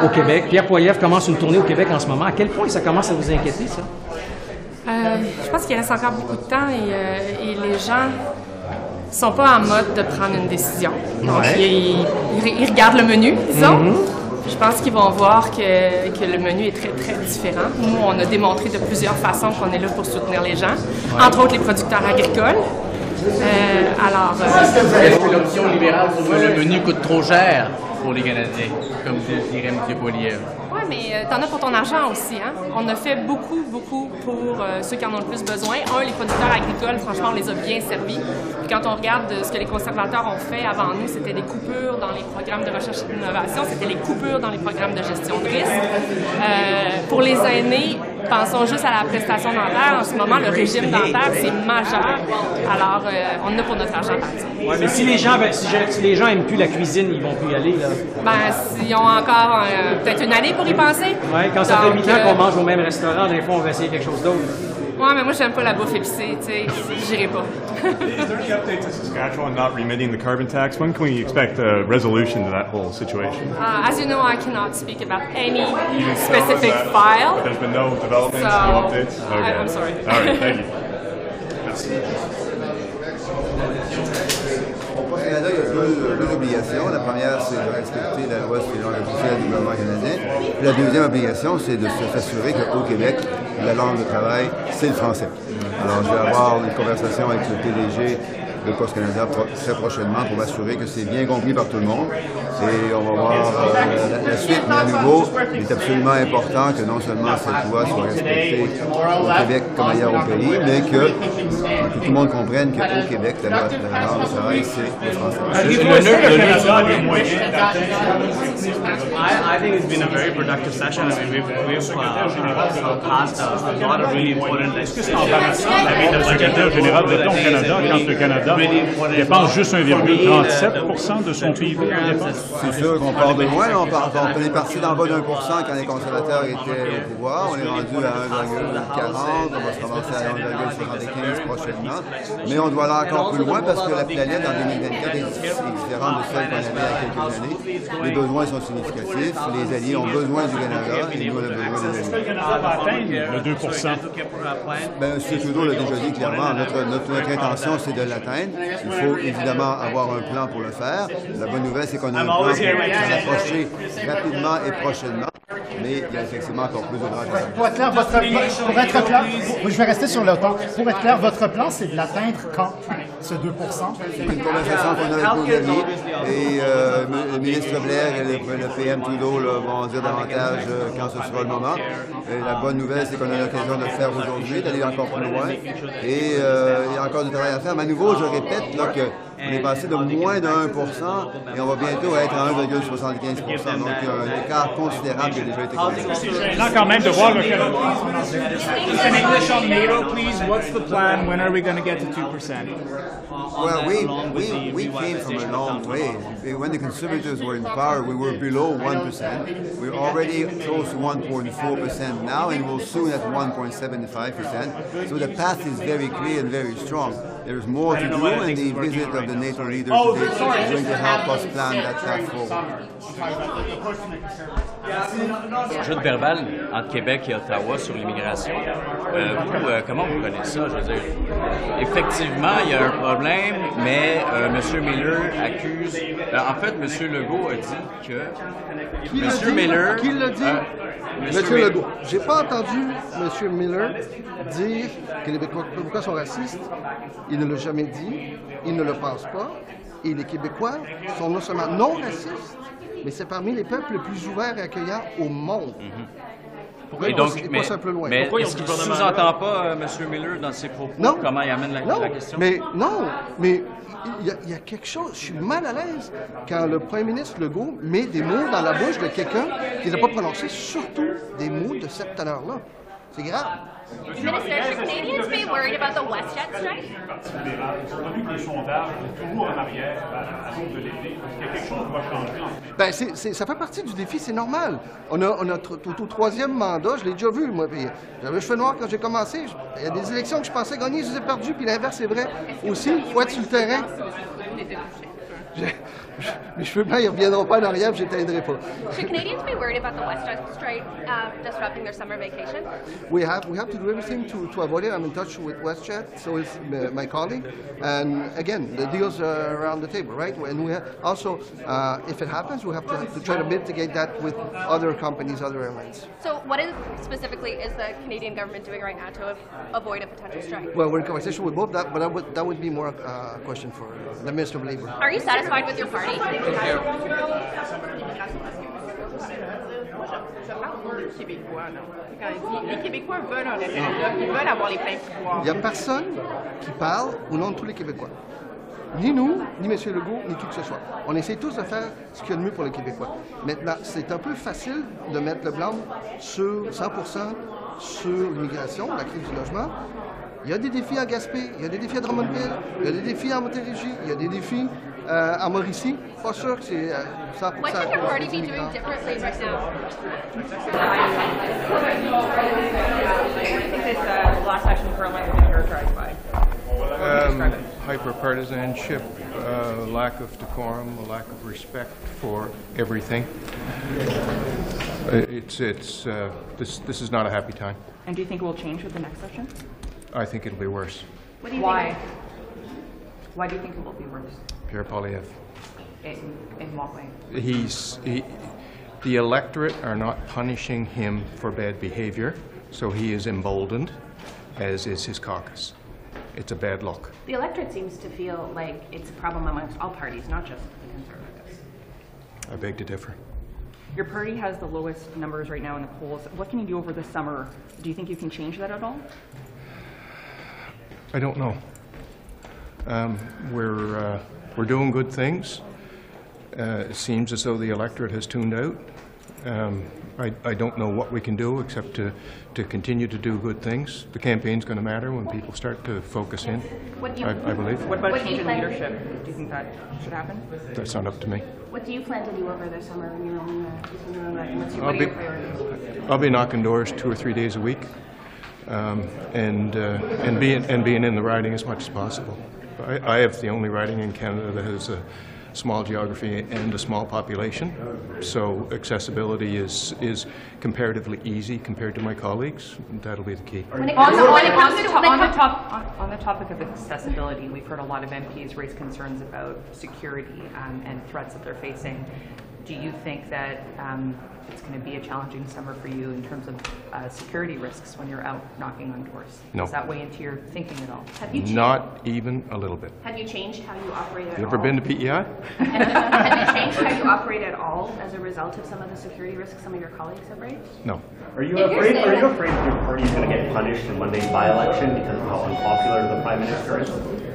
au Québec. Pierre Poilievre commence une tournée au Québec en ce moment. À quel point ça commence à vous inquiéter, ça? Je pense qu'il reste encore beaucoup de temps et les gens ne sont pas en mode de prendre une décision. Donc, ils regardent le menu, disons. Je pense qu'ils vont voir que le menu est très, très différent. Nous, on a démontré de plusieurs façons qu'on est là pour soutenir les gens, entre autres les producteurs agricoles. Est-ce que l'option libérale pour le menu coûte trop cher pour les Canadiens, comme dirait M. Poilievre? Oui, mais t'en as pour ton argent aussi, hein? On a fait beaucoup pour ceux qui en ont le plus besoin. Les producteurs agricoles, franchement, on les a bien servis. Puis quand on regarde ce que les conservateurs ont fait avant nous, c'était des coupures dans les programmes de recherche et d'innovation, c'était les coupures dans les programmes de gestion de risque. Pour les aînés, pensons juste à la prestation dentaire. En ce moment, le régime dentaire, c'est majeur. Alors, on en a pour notre argent parti. Oui, mais si les gens n'aiment plus la cuisine, ils vont plus y aller, là. Ils ont encore peut-être une année pour y penser. Oui, quand ça fait 8 ans qu'on mange au même restaurant, des fois, on va essayer quelque chose d'autre. Oui, mais moi, j'aime pas la bouffe épicée, tu sais, j'irai pas. Is there any update to Saskatchewan not remitting the carbon tax? When can we expect a resolution to that whole situation? As you know, I cannot speak about any specific file. But there's been no developments, no updates? Okay. I'm sorry. All right, thank you. Au Canada, il y a deux obligations. La première, c'est de respecter la loi sur les langues officielles du gouvernement canadien. Puis la deuxième obligation, c'est de s'assurer qu'au Québec, la langue de travail, c'est le français. Alors, je vais avoir une conversation avec le PDG de Poste Canada très prochainement pour m'assurer que c'est bien compris par tout le monde. Et on va voir la suite. Mais à nouveau, il est absolument important que non seulement cette loi soit respectée au Québec comme ailleurs au pays, mais que tout le monde comprenne qu'au Québec, la langue de travail, c'est le français. I think it's been a very productive session. I mean, we've passed a lot of really important Est-ce que c'est embarrassant le secrétaire général de l'État au Canada quand le Canada dépense juste 1,37% de son PIB en dépenses? C'est sûr qu'on part de loin. On est parti d'en bas d'1% quand les conservateurs étaient au pouvoir. On est rendu à 1,40. On va se ramasser à 1,75 prochainement. Mais on doit aller encore plus loin parce que la planète en 2024 est différente de celle qu'on avait il y a quelques années. Les besoins sont significatifs. les alliés ont besoin du Canada et nous, on a besoin des alliés. Le 2 Ben, M. Trudeau l'a déjà dit clairement, notre intention, c'est de l'atteindre. Il faut évidemment avoir un plan pour le faire. La bonne nouvelle, c'est qu'on a un plan pour s'en approcher rapidement et prochainement. Mais il y a effectivement encore plus d'ouvrage à faire. Pour être clair, je vais rester sur le temps. Pour être clair, votre plan, c'est de l'atteindre quand, ce 2%? C'est une conversation qu'on a avec nos alliés. Et le ministre Blair et le PM Trudeau vont en dire davantage quand ce sera le moment. Et la bonne nouvelle, c'est qu'on a l'occasion de le faire aujourd'hui, d'aller encore plus loin. Et il y a encore du travail à faire. Mais à nouveau, je répète là, qu'on est passé de moins de 1% et on va bientôt être à 1,75%. Donc, un écart considérable qui a déjà été connu. C'est gênant quand même de voir le Canada. In English on NATO, please. What's the plan? When are we going to get to 2%? Well, we came from a long way. When the Conservatives were in power, we were below 1%. We're already close to 1.4% now, and we'll soon at 1.75%. So the path is very clear and very strong. There's more to do, and the visit of the NATO leader today is going to help us plan that path forward. Joute verbale entre Québec et Ottawa sur l'immigration. Comment vous connaissez ça? Je veux dire, effectivement, il y a un problème, mais M. Miller accuse... en fait, M. Legault a dit que... M. Miller... Qui l'a dit? M. Legault. J'ai pas entendu M. Miller dire que les Québécois sont racistes. Il ne l'a jamais dit. Il ne le pense pas. Et les Québécois sont non seulement non racistes, mais c'est parmi les peuples les plus ouverts et accueillants au monde. Et donc, mais est-ce qu'il ne sous-entend pas M. Miller dans ses propos? Non. Comment il amène la question? Mais il y a quelque chose. Je suis mal à l'aise quand le premier ministre Legault met des mots dans la bouche de quelqu'un qui n'a pas prononcé, surtout des mots de cette teneur-là. C'est grave. Minister, should Canadians be worried about the WestJet strike? Ben, ça fait partie du défi, c'est normal. On a au troisième mandat, je l'ai déjà vu, moi. J'avais les cheveux noirs quand j'ai commencé. Il y a des élections que je pensais gagner, je les ai perdues, puis l'inverse est vrai aussi. Il faut être sur le terrain. Mes cheveux blancs, ils ne reviendront pas en arrière, je n'éteindrai pas. Should Canadians be worried about the WestJet strike disrupting their summer vacation? We have to do everything to avoid it. I'm in touch with WestJet, so is my colleague. And again, the deals are around the table, right? And we have also, if it happens, we have to try to mitigate that with other companies, other airlines. So what specifically is the Canadian government doing right now to avoid a potential strike? Well, we're in conversation with both that, but that would be more a question for the Minister of Labour. Are you satisfied with your party? Les Québécois veulent un référendum, ils veulent avoir les pleins pouvoirs. Il n'y a personne qui parle au nom de tous les Québécois. Ni nous, ni M. Legault, ni qui que ce soit. On essaie tous de faire ce qu'il y a de mieux pour les Québécois. Maintenant, c'est un peu facile de mettre le blanc sur 100% sur l'immigration, la crise du logement. Il y a des défis à Gaspé, il y a des défis à Drummondville, il y a des défis à Montérégie, il y a des défis à Mauricie. Pas sûr que c'est 100%. What should your party be doing differently right now? What do you think this last session in Parliament was characterized by? Hyper-partisanship, lack of decorum, a lack of respect for everything. This is not a happy time. And do you think it will change with the next session? I think it'll be worse. What do you Why? Why do you think it will be worse? Pierre Poilievre. In what way? The electorate are not punishing him for bad behavior, so he is emboldened, as is his caucus. It's a bad look. The electorate seems to feel like it's a problem amongst all parties, not just the Conservatives. I beg to differ. Your party has the lowest numbers right now in the polls. What can you do over the summer? Do you think you can change that at all? I don't know. We're doing good things. It seems as though the electorate has tuned out. I don't know what we can do except to continue to do good things. The campaign's going to matter when people start to focus in, I believe. What about change in leadership? Do you think that should happen? That's not up to me. What do you plan to do over the summer in your own what are your priorities? I'll be knocking doors 2 or 3 days a week, and being in the riding as much as possible. I have the only riding in Canada that has small geography and a small population, so accessibility is comparatively easy compared to my colleagues. That'll be the key. On the topic of accessibility, we've heard a lot of MPs raise concerns about security and threats that they're facing. Do you think that it's going to be a challenging summer for you in terms of security risks when you're out knocking on doors? No. Does that weigh into your thinking at all? Have you changed, Not even a little bit. have you changed how you operate at all? You ever been to PEI? Have you changed how you operate at all as a result of some of the security risks some of your colleagues have raised? No. Are you afraid that your party is going to get punished in Monday's by-election because of how unpopular the Prime Minister is?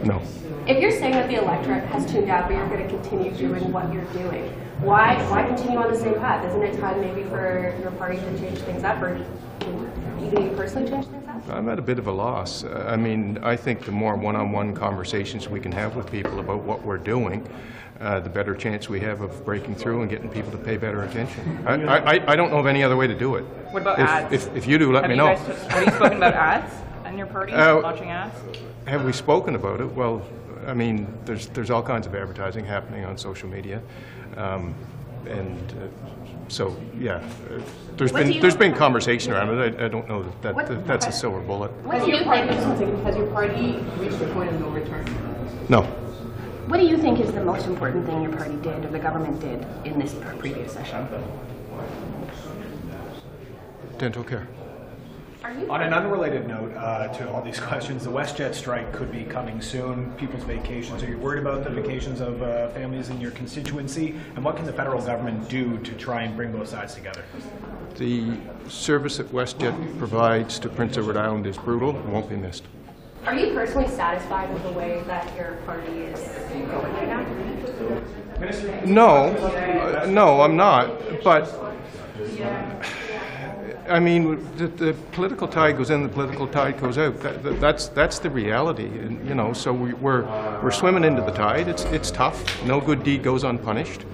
No. If you're saying that the electorate has tuned out, but you're going to continue doing what you're doing, why continue on the same path? Isn't it time maybe for your party to change things up, or even you personally change things up? I'm at a bit of a loss. I mean, I think the more one-on-one conversations we can have with people about what we're doing, the better chance we have of breaking through and getting people to pay better attention. I don't know of any other way to do it. What about ads? If you do, let me know. Have you spoken about ads in your party, launching ads? Have we spoken about it? Well, I mean, there's all kinds of advertising happening on social media, so yeah, there's been conversation around it. I don't know that's a silver bullet. Has your party reached a point of no return? No. What do you think is the most important thing your party did or the government did in this previous session? Dental care. On an unrelated note to all these questions, the WestJet strike could be coming soon. People's vacations. Are you worried about the vacations of families in your constituency? And what can the federal government do to try and bring both sides together? The service that WestJet provides to Prince Edward Island is brutal and won't be missed. Are you personally satisfied with the way that your party is going right now? No, I'm not. But I mean, the political tide goes in, the political tide goes out. That's the reality, and, you know. So we're swimming into the tide. It's tough. No good deed goes unpunished.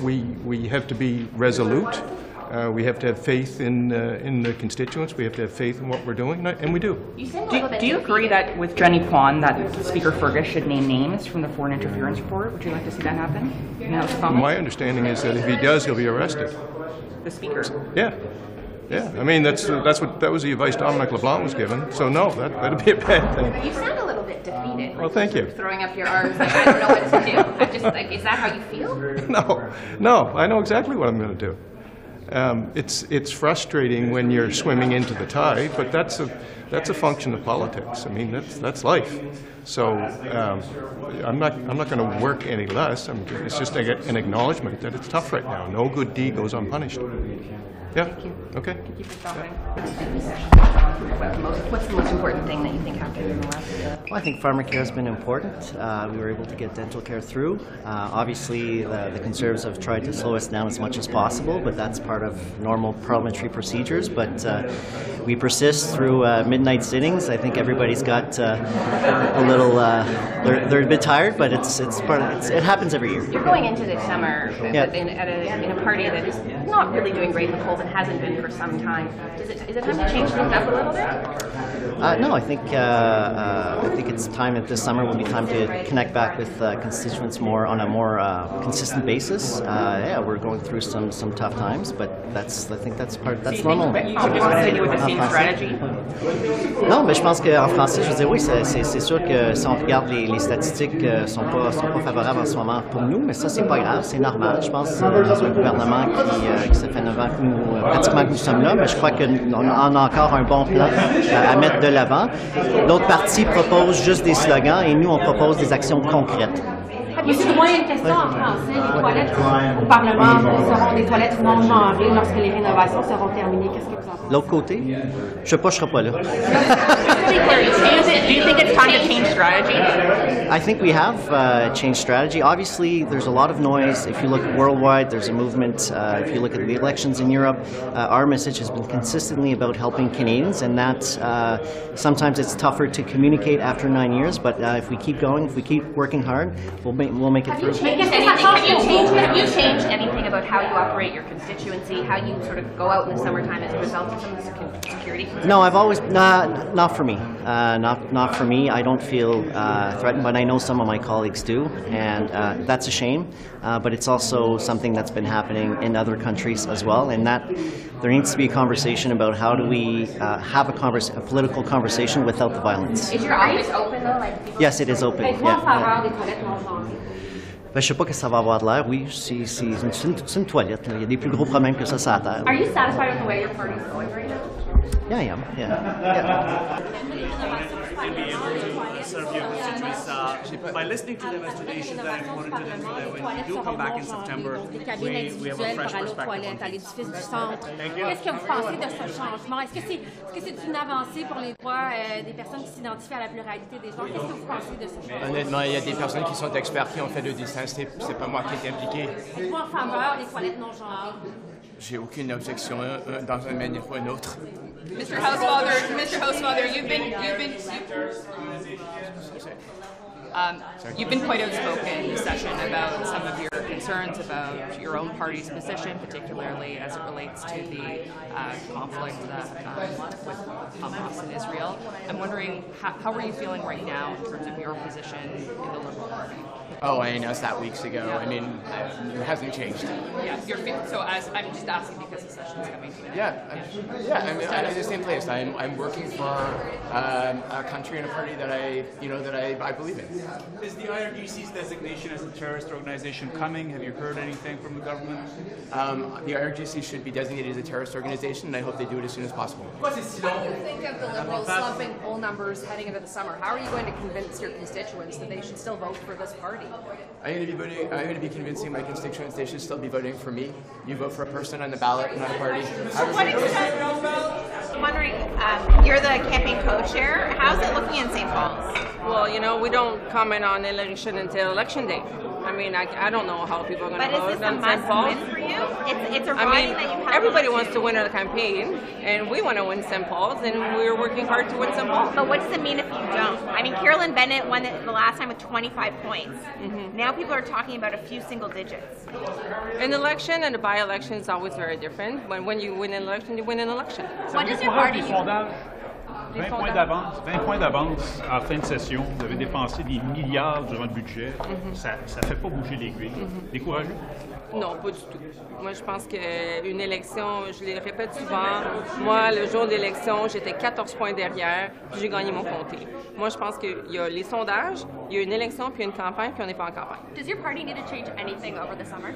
We have to be resolute. We have to have faith in the constituents. We have to have faith in what we're doing, and we do. Do you agree that with Jenny Kwan that Speaker Fergus should name names from the foreign interference report? Would you like to see that happen? My understanding is that if he does, he'll be arrested. The Speaker? Yeah. I mean, that was the advice Dominic LeBlanc was given. So no, that'd be a bad thing. You sound a little bit defeated. Well, thank you. Throwing up your arms like, I don't know what to do. I'm just like, is that how you feel? No, I know exactly what I'm going to do. It's frustrating when you're swimming into the tide, but that's a function of politics. I mean, that's life. So I'm not going to work any less. It's just an acknowledgement that it's tough right now. No good deed goes unpunished. Yeah. Thank you. Okay. Thank you for stopping. What's the most important thing that you think happened in the last? Well, I think pharmacare has been important. We were able to get dental care through. Obviously, the Conservatives have tried to slow us down as much as possible, but that's part of normal parliamentary procedures. But we persist through midnight sittings. I think everybody's got a little. They're a bit tired, but it's part of it happens every year. You're going into this summer in a party that is not really doing great in the polls and hasn't been for some time. Is it time to change things up a little bit? No, I think it's time that this summer will be time to connect back with constituents on a more consistent basis. Yeah, we're going through some tough times, but I think that's normal. You just continue with the same strategy? Non, mais je pense qu'en français, je veux dire, oui, c'est sûr que si on regarde les statistiques sont pas favorables en ce moment pour nous, mais ça, c'est pas grave, c'est normal. Je pense dans un gouvernement qui ça fait 9 ans que pratiquement que nous sommes là, mais je crois qu'on a encore un bon plan à mettre de l'avant. L'autre parti propose juste des slogans et nous, on propose des actions concrètes. Moi, une question en français. Les toilettes au Parlement seront des toilettes non genrées lorsque les rénovations seront terminées. Qu'est-ce que vous en pensez? L'autre côté, je sais pas, je serai pas là. Do you think it's time to change strategy? I think we have changed strategy. Obviously, there's a lot of noise. If you look worldwide, there's a movement. If you look at the elections in Europe, our message has been consistently about helping Canadians, and that sometimes it's tougher to communicate after 9 years. But if we keep going, if we keep working hard, we'll make it through. Have you changed anything about about how you operate your constituency, how you sort of go out in the summertime as a result of some of the security concerns? No, I've always not for me. Not for me. I don't feel threatened, but I know some of my colleagues do, and that's a shame. But it's also something that's been happening in other countries as well, and that there needs to be a conversation about how do we have a political conversation without the violence. Is your office open though? Yes, it is open. Faites-vous en faveur des toilettes non genrées? Ben, je sais pas que ça va avoir de l'air. Oui, c'est une toilette. Là. Il y a des plus gros problèmes que ça à terre. Are you satisfied with the way your party's going right now? Yeah, I am. Yeah. By listening to them as today, should that I wanted to them that when you do come back in September, we have a fresh perspective. À l'édifice du centre. Qu'est-ce que vous pensez de ce changement? Est-ce que c'est une avancée pour les droits des personnes qui s'identifient à la pluralité des genres? Qu'est-ce que vous pensez de ce changement? Honnêtement, il y a des personnes qui sont experts qui ont fait le dessin, c'est pas moi qui ai été impliqué. Êtes-vous en faveur des toilettes non genrées? J'ai aucune objection dans un manière ou un autre. Mr. Housefather, you've been quite outspoken in this session about some of your concerns about your own party's position, particularly as it relates to the conflict with Hamas and Israel. I'm wondering, how are you feeling right now in terms of your position in the Liberal Party? Oh, I announced that weeks ago. I mean, it hasn't changed. Yeah, I'm just asking because the session's coming to an end. I'm in the same place. I'm working for a country and a party that I believe in. Is the IRGC's designation as a terrorist organization coming? Have you heard anything from the government? The IRGC should be designated as a terrorist organization, and I hope they do it as soon as possible. What do you think of the Liberals slumping poll numbers heading into the summer? How are you going to convince your constituents that they should still vote for this party? I'm going to be convincing my constituents they should still be voting for me. You vote for a person on the ballot, not a party. I'm wondering, you're the campaign co-chair. How's it looking in St. Paul's? Well, we don't comment on election until election day. I mean, I don't know how people are going to vote in St. Paul. But is this a must win for you? It's a ride that you have. Everybody wants to win a campaign, and we want to win St. Paul's, and we're working hard to win St. Paul. But what does it mean if you don't? I mean, Carolyn Bennett won it the last time with 25 points. Now people are talking about a few single digits. An election and a by-election is always very different. When you win an election, you win an election. What does your party... 20 points d'avance en fin de session. Vous avez dépensé des milliards durant le budget. Ça ne fait pas bouger l'aiguille. Décourageux? Non, pas du tout. Moi, je pense qu'une élection, je le répète souvent, moi, le jour d'élection, j'étais 14 points derrière, puis j'ai gagné mon comté. Moi, je pense qu'il y a les sondages, il y a une élection, puis une campagne, puis on n'est pas en campagne. Does your party need to change anything over the summer?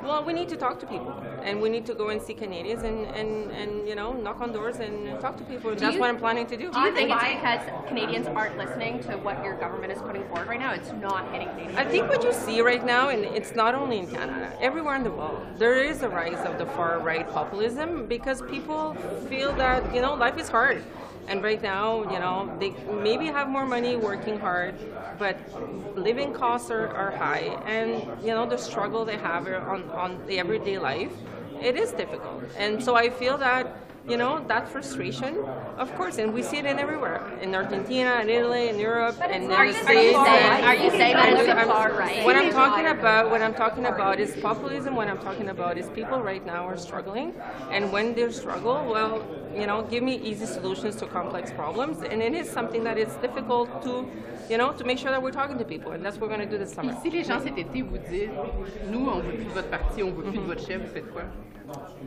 Well, we need to talk to people, and we need to go and see Canadians and knock on doors and talk to people. That's what I'm planning to do. Do you think it's because Canadians aren't listening to what your government is putting forward right now? It's not hitting Canadians. I think what you see right now, and it's not only in Canada, everywhere in the world, there is a rise of the far-right populism because people feel that, life is hard. And right now, they maybe have more money working hard, but living costs are high. And, the struggle they have on the everyday life, it is difficult. And so I feel that, that frustration, of course, and we see it in everywhere, in Argentina, in Italy, in Europe, and in the States. Are you saying that it's a far right? What I'm talking about is populism. What I'm talking about is people right now are struggling, and when they struggle, well, give me easy solutions to complex problems, and it is something that is difficult to make sure that we're talking to people, and that's what we're going to do this summer. Si les gens cet été vous disent, nous, on veut plus de votre parti, on veut plus de votre chef, vous faites quoi?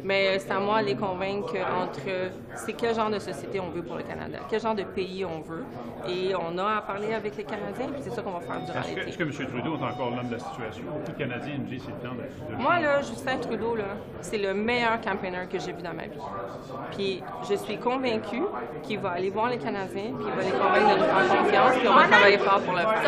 Mais c'est à moi de les convaincre entre c'est quel genre de société on veut pour le Canada, quel genre de pays on veut, et on a à parler avec les Canadiens, puis c'est ça qu'on va faire durant l'été. Est-ce que M. Trudeau est encore l'homme de la situation? Beaucoup de Canadiens me disent c'est le temps de... Moi, là, Justin Trudeau, là, c'est le meilleur campaigner que j'ai vu dans ma vie. Puis je suis convaincue qu'il va aller voir les Canadiens, puis il va les convaincre de nous faire confiance, puis on va travailler fort pour le faire.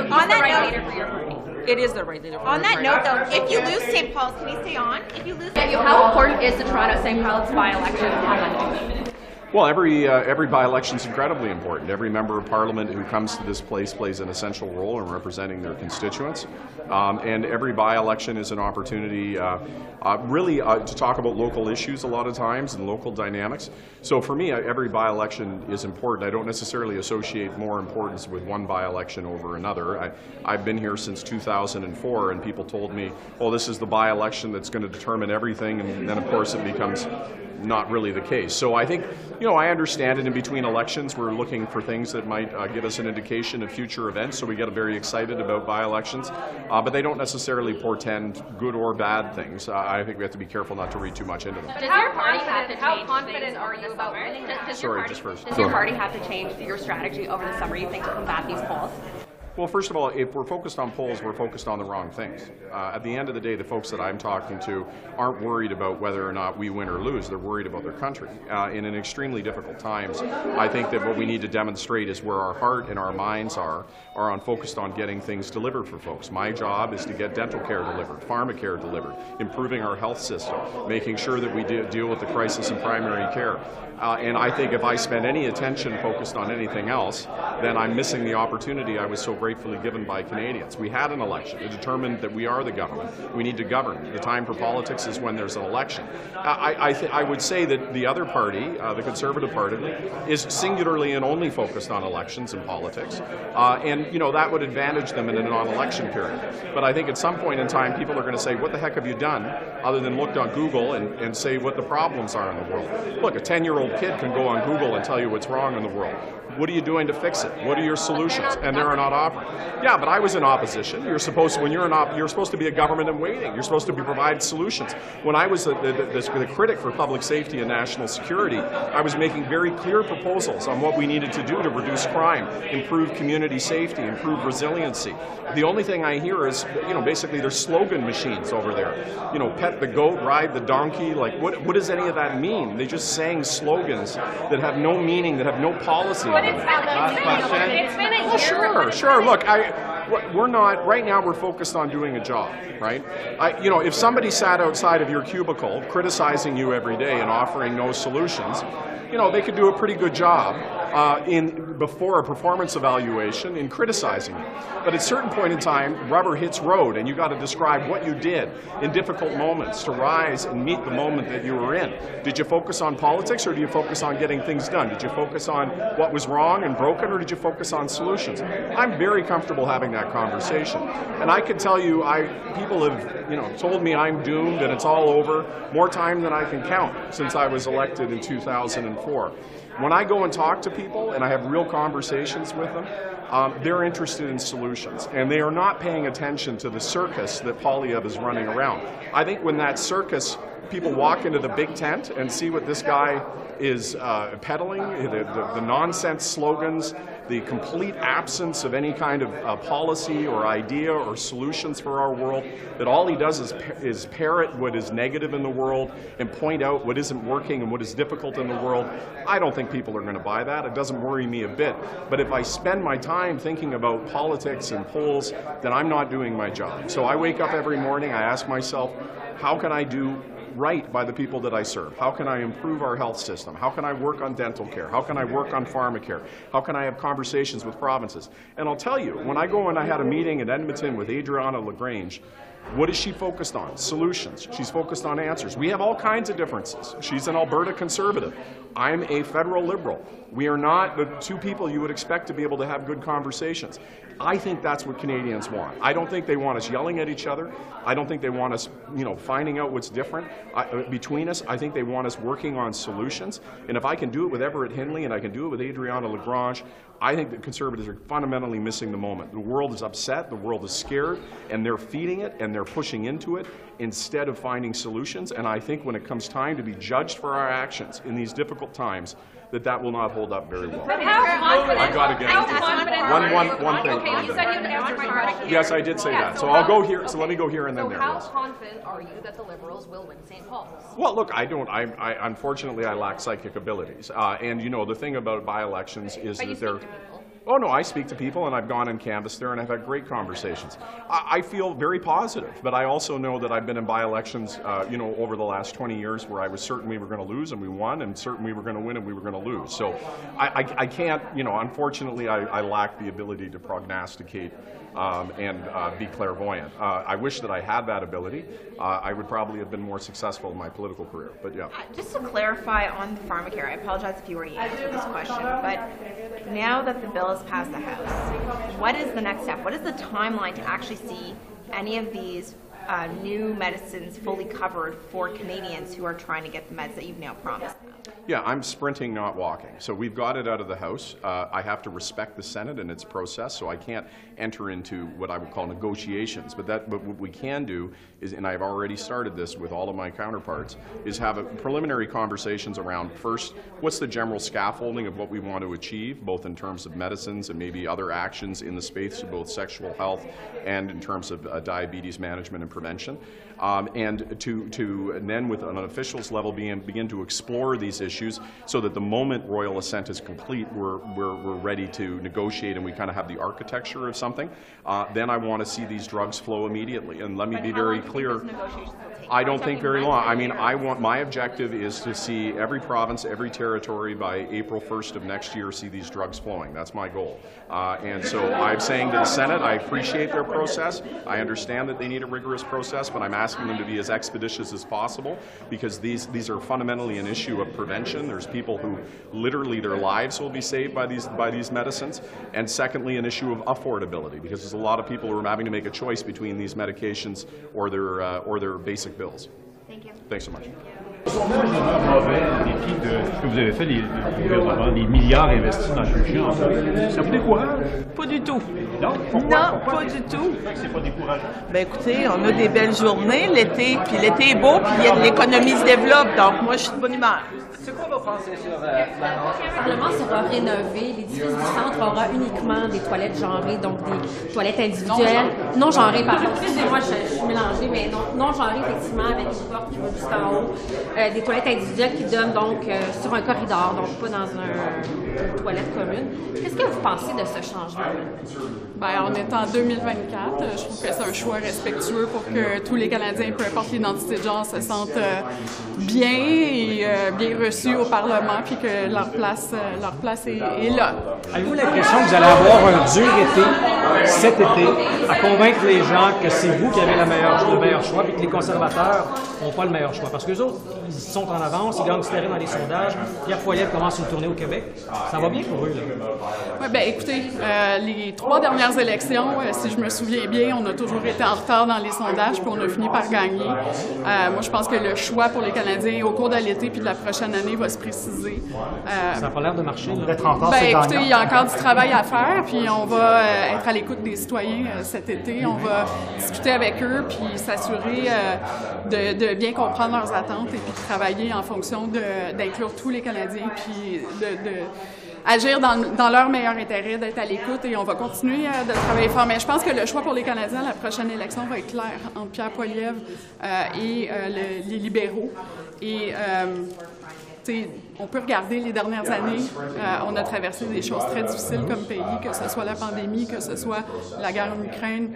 It is the right leader for On that note, though, if you lose St. Paul's, can we stay on? If you lose, how important is the Toronto St. Paul's by-election on Monday? Well, every by-election is incredibly important. Every member of Parliament who comes to this place plays an essential role in representing their constituents, and every by-election is an opportunity really to talk about local issues a lot of times and local dynamics. So for me, every by-election is important. I don't necessarily associate more importance with one by-election over another. I've been here since 2004, and people told me, "Oh, this is the by-election that's going to determine everything," and then of course it becomes not really the case. So I think, I understand it. In between elections, we're looking for things that might give us an indication of future events, so we get very excited about by-elections, but they don't necessarily portend good or bad things. I think we have to be careful not to read too much into them. How confident are you about winning? Does your party have to change your strategy over the summer, you think, to combat these polls? Well, first of all, if we're focused on polls, we're focused on the wrong things. At the end of the day, the folks that I'm talking to aren't worried about whether or not we win or lose. They're worried about their country. In an extremely difficult times, I think that what we need to demonstrate is where our heart and our minds are focused on getting things delivered for folks. My job is to get dental care delivered, pharmacare delivered, improving our health system, making sure that we deal with the crisis in primary care. And I think if I spend any attention focused on anything else, then I'm missing the opportunity I was so gratefully given by Canadians. We had an election. It determined that we are the government. We need to govern. The time for politics is when there's an election. I would say that the other party, the Conservative Party, is singularly and only focused on elections and politics. And, that would advantage them in a non-election period. But I think at some point in time, people are going to say, what the heck have you done, other than looked on Google and say what the problems are in the world? Look, a 10-year-old kid can go on Google and tell you what's wrong in the world. What are you doing to fix it? What are your solutions? And they're not offering. Yeah, but I was in opposition. You're supposed to be a government in waiting. You're supposed to be provide solutions. When I was the critic for public safety and national security, I was making very clear proposals on what we needed to do to reduce crime, improve community safety, improve resiliency. The only thing I hear is, basically there's slogan machines over there. Pet the goat, ride the donkey. Like, what does any of that mean? They're just saying slogans that have no meaning, that have no policy. It's been a year. Sure. Look, we're not, right now we're focused on doing a job, right? If somebody sat outside of your cubicle criticizing you every day and offering no solutions, they could do a pretty good job before a performance evaluation in criticizing you. But at a certain point in time, rubber hits road, and you got to describe what you did in difficult moments to rise and meet the moment that you were in. Did you focus on politics, or do you focus on getting things done? Did you focus on what was wrong and broken, or did you focus on solutions? I'm very comfortable having that conversation. And I can tell you, people have told me I'm doomed and it's all over more time than I can count since I was elected in 2004. When I go and talk to people and I have real conversations with them, they're interested in solutions, and they are not paying attention to the circus that Poilievre is running around. I think when that circus, people walk into the big tent and see what this guy is peddling, the nonsense slogans, the complete absence of any kind of policy or idea or solutions for our world, that all he does is parrot what is negative in the world and point out what isn't working and what is difficult in the world. I don't think people are going to buy that. It doesn't worry me a bit. But if I spend my time thinking about politics and polls, then I'm not doing my job. So I wake up every morning, I ask myself, how can I do right by the people that I serve? How can I improve our health system? How can I work on dental care? How can I work on pharmacare? How can I have conversations with provinces? And I'll tell you, when I go and I had a meeting in Edmonton with Adriana LaGrange, what is she focused on? Solutions. She's focused on answers. We have all kinds of differences. She's an Alberta Conservative. I'm a federal Liberal. We are not the two people you would expect to be able to have good conversations. I think that's what Canadians want. I don't think they want us yelling at each other. I don't think they want us, finding out what's different between us. I think they want us working on solutions. And if I can do it with Everett Hindley and I can do it with Adriana LaGrange, I think that Conservatives are fundamentally missing the moment. The world is upset, the world is scared, and they're feeding it and they're pushing into it instead of finding solutions. And I think when it comes time to be judged for our actions in these difficult times, that will not hold up very well. But how confident? I've got to get one thing. Okay, you said you'd answer my question. Yes, I did say that. So I'll go here. So let me go here and then there. So how confident are you that the Liberals will win St. Paul's? Well, look, unfortunately, I lack psychic abilities. And the thing about by-elections is that they're. Oh, no, I speak to people, and I've gone and canvassed there, and I've had great conversations. I feel very positive, but I also know that I've been in by-elections, over the last 20 years where I was certain we were going to lose, and we won, and certain we were going to win, and we were going to lose. So I can't, unfortunately, I lack the ability to prognosticate and be clairvoyant. I wish that I had that ability. I would probably have been more successful in my political career, but yeah. Just to clarify on the pharmacare, I apologize if you already answered this question, but now that the bill has passed the House, what is the next step? What is the timeline to actually see any of these new medicines fully covered for Canadians who are trying to get the meds that you've now promised them? Yeah, I'm sprinting, not walking. So we've got it out of the House. I have to respect the Senate and its process, so I can't enter into what I would call negotiations. But what we can do is, and I've already started this with all of my counterparts, is have preliminary conversations around, first, what's the general scaffolding of what we want to achieve, both in terms of medicines and maybe other actions in the space of both sexual health and in terms of diabetes management and prevention. And then with an officials level begin to explore these issues so that the moment royal assent is complete, we're ready to negotiate and we kind of have the architecture of something. Then I want to see these drugs flow immediately. And let me be very clear, I don't think very long. I mean, my objective is to see every province, every territory by April 1st of next year see these drugs flowing. That's my goal. And so I'm saying to the Senate, I appreciate their process. I understand that they need a rigorous process, but I'm asking them to be as expeditious as possible because these are fundamentally an issue of prevention. There's people who literally their lives will be saved by these medicines. And secondly, an issue of affordability because there's a lot of people who are having to make a choice between these medications or their basic bills. Thank you. Thanks so much. Le sondage est mauvais en dépit de ce que vous avez fait, le gouvernement, des milliards investis dans le budget en fait. Ça vous décourage? Pas du tout. Non? Pourquoi? Non, pas du tout. C'est pas décourageant. Ben écoutez, on a des belles journées l'été, puis l'été est beau, puis l'économie se développe, donc moi je suis de bonne humeur. C'est quoi vos pensées sur l'annonce? Le Parlement sera rénové. L'édifice du centre aura uniquement des toilettes genrées, donc des toilettes individuelles. Non genrées, pardon. Excusez-moi, je suis mélangée, mais non genrées, effectivement, avec une porte qui va jusqu'en haut. Des toilettes individuelles qui donnent donc sur un corridor, donc pas dans une toilette commune. Qu'est-ce que vous pensez de ce changement? Bien, on est en 2024. Je trouve que c'est un choix respectueux pour que tous les Canadiens, peu importe l'identité de genre, se sentent bien et bien reçus au Parlement, puis que leur place est là. Avez-vous l'impression que vous allez avoir un dur été, cet été, à convaincre les gens que c'est vous qui avez le meilleur choix, puis que les conservateurs n'ont pas le meilleur choix? Parce que les autres, ils sont en avance, ils gagnent du terrain dans les sondages. Pierre Poilievre commence une tournée au Québec. Ça va bien pour eux, là? Oui, bien, écoutez, les 3 dernières élections, si je me souviens bien, on a toujours été en retard dans les sondages, puis on a fini par gagner. Moi, je pense que le choix pour les Canadiens au cours de l'été puis de la prochaine année va se préciser. Ça n'a pas l'air de marcher, là. Ben, écoutez, il y a encore du travail à faire, puis on va être à l'écoute des citoyens cet été. On va discuter avec eux, puis s'assurer de bien comprendre leurs attentes et puis de travailler en fonction d'inclure tous les Canadiens, puis agir dans leur meilleur intérêt, d'être à l'écoute, et on va continuer de travailler fort. Mais je pense que le choix pour les Canadiens, la prochaine élection va être clair entre Pierre Poilievre et les libéraux. Et on peut regarder les dernières années. On a traversé des choses très difficiles comme pays, que ce soit la pandémie, que ce soit la guerre en Ukraine,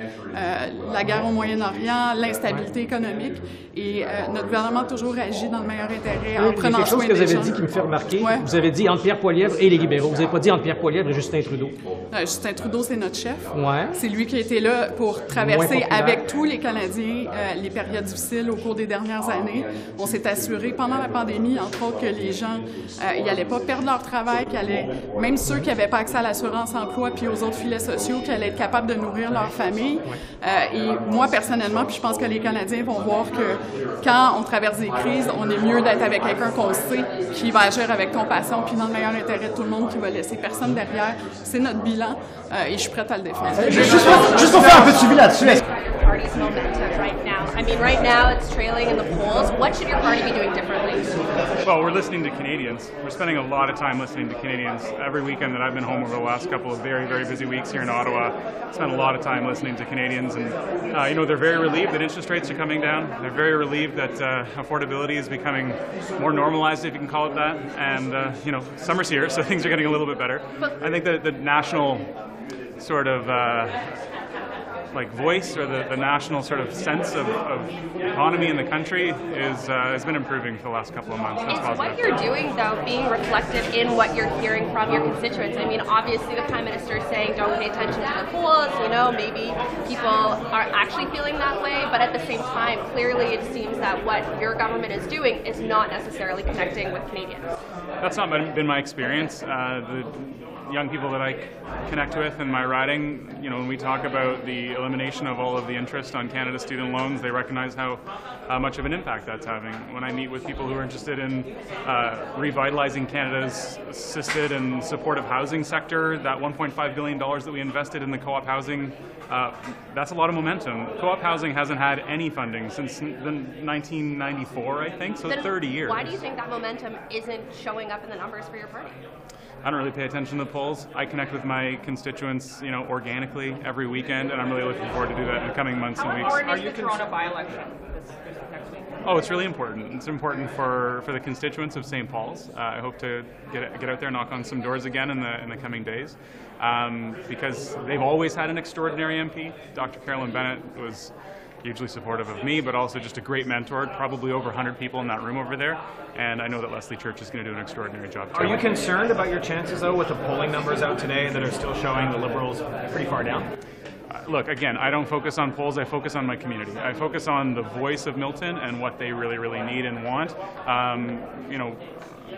la guerre au Moyen-Orient, l'instabilité économique. Et notre gouvernement a toujours agi dans le meilleur intérêt en prenant soin des gens. Il y a quelque chose que vous avez dit qui me fait remarquer. Ouais. Vous avez dit entre Pierre Poilievre et les libéraux. Vous n'avez pas dit entre Pierre Poilievre et Justin Trudeau. Justin Trudeau, c'est notre chef. Ouais. C'est lui qui a été là pour traverser avec tous les Canadiens les périodes difficiles au cours des dernières années. On s'est assuré pendant la pandémie, entre autres, que les gens ils n'allaient pas perdre leur travail, même ceux qui n'avaient pas accès à l'assurance emploi puis aux autres filets sociaux, qui allaient être capables de nourrir leur famille. Et moi, personnellement, puis je pense que les Canadiens vont voir que quand on traverse des crises, on est mieux d'être avec quelqu'un qu'on sait, qui va agir avec compassion, puis dans le meilleur intérêt de tout le monde, qui va laisser personne derrière. C'est notre bilan et je suis prête à le défendre. Juste pour faire un peu de suivi là-dessus. party's momentum right now? I mean, right now it's trailing in the polls. What should your party be doing differently? Well, we're listening to Canadians. We're spending a lot of time listening to Canadians. Every weekend that I've been home over the last couple of very, very busy weeks here in Ottawa, I spent a lot of time listening to Canadians, and they're very relieved that interest rates are coming down. They're very relieved that affordability is becoming more normalized, if you can call it that. And summer's here, so things are getting a little bit better. I think that the national sort of voice, or the national sort of sense of economy in the country has been improving for the last couple of months. That's Is positive. what you're doing, though, being reflective in what you're hearing from your constituents? I mean, obviously the Prime Minister is saying don't pay attention to the polls, maybe people are actually feeling that way, but at the same time, clearly it seems that what your government is doing is not necessarily connecting with Canadians. That's not been my experience. The young people that I connect with in my riding, when we talk about the elimination of all of the interest on Canada's student loans, they recognize how much of an impact that's having. When I meet with people who are interested in revitalizing Canada's assisted and supportive housing sector, that $1.5 billion that we invested in the co-op housing, that's a lot of momentum. Co-op housing hasn't had any funding since 1994, I think, so Then 30 years. Why do you think that momentum isn't showing up in the numbers for your party? I don't really pay attention to the polls. I connect with my constituents, organically every weekend, and I'm really looking forward to do that in the coming months and weeks. How important is the Toronto by-election this next week? Oh, it's really important. It's important for the constituents of St. Paul's. I hope to get out there, knock on some doors again in the coming days, because they've always had an extraordinary MP. Dr. Carolyn Bennett was hugely supportive of me, but also just a great mentor, probably over 100 people in that room over there, and I know that Leslie Church is going to do an extraordinary job too. Are you concerned about your chances, though, with the polling numbers out today that are still showing the Liberals pretty far down? Look, again, I don't focus on polls, I focus on my community. I focus on the voice of Milton and what they really, really need and want.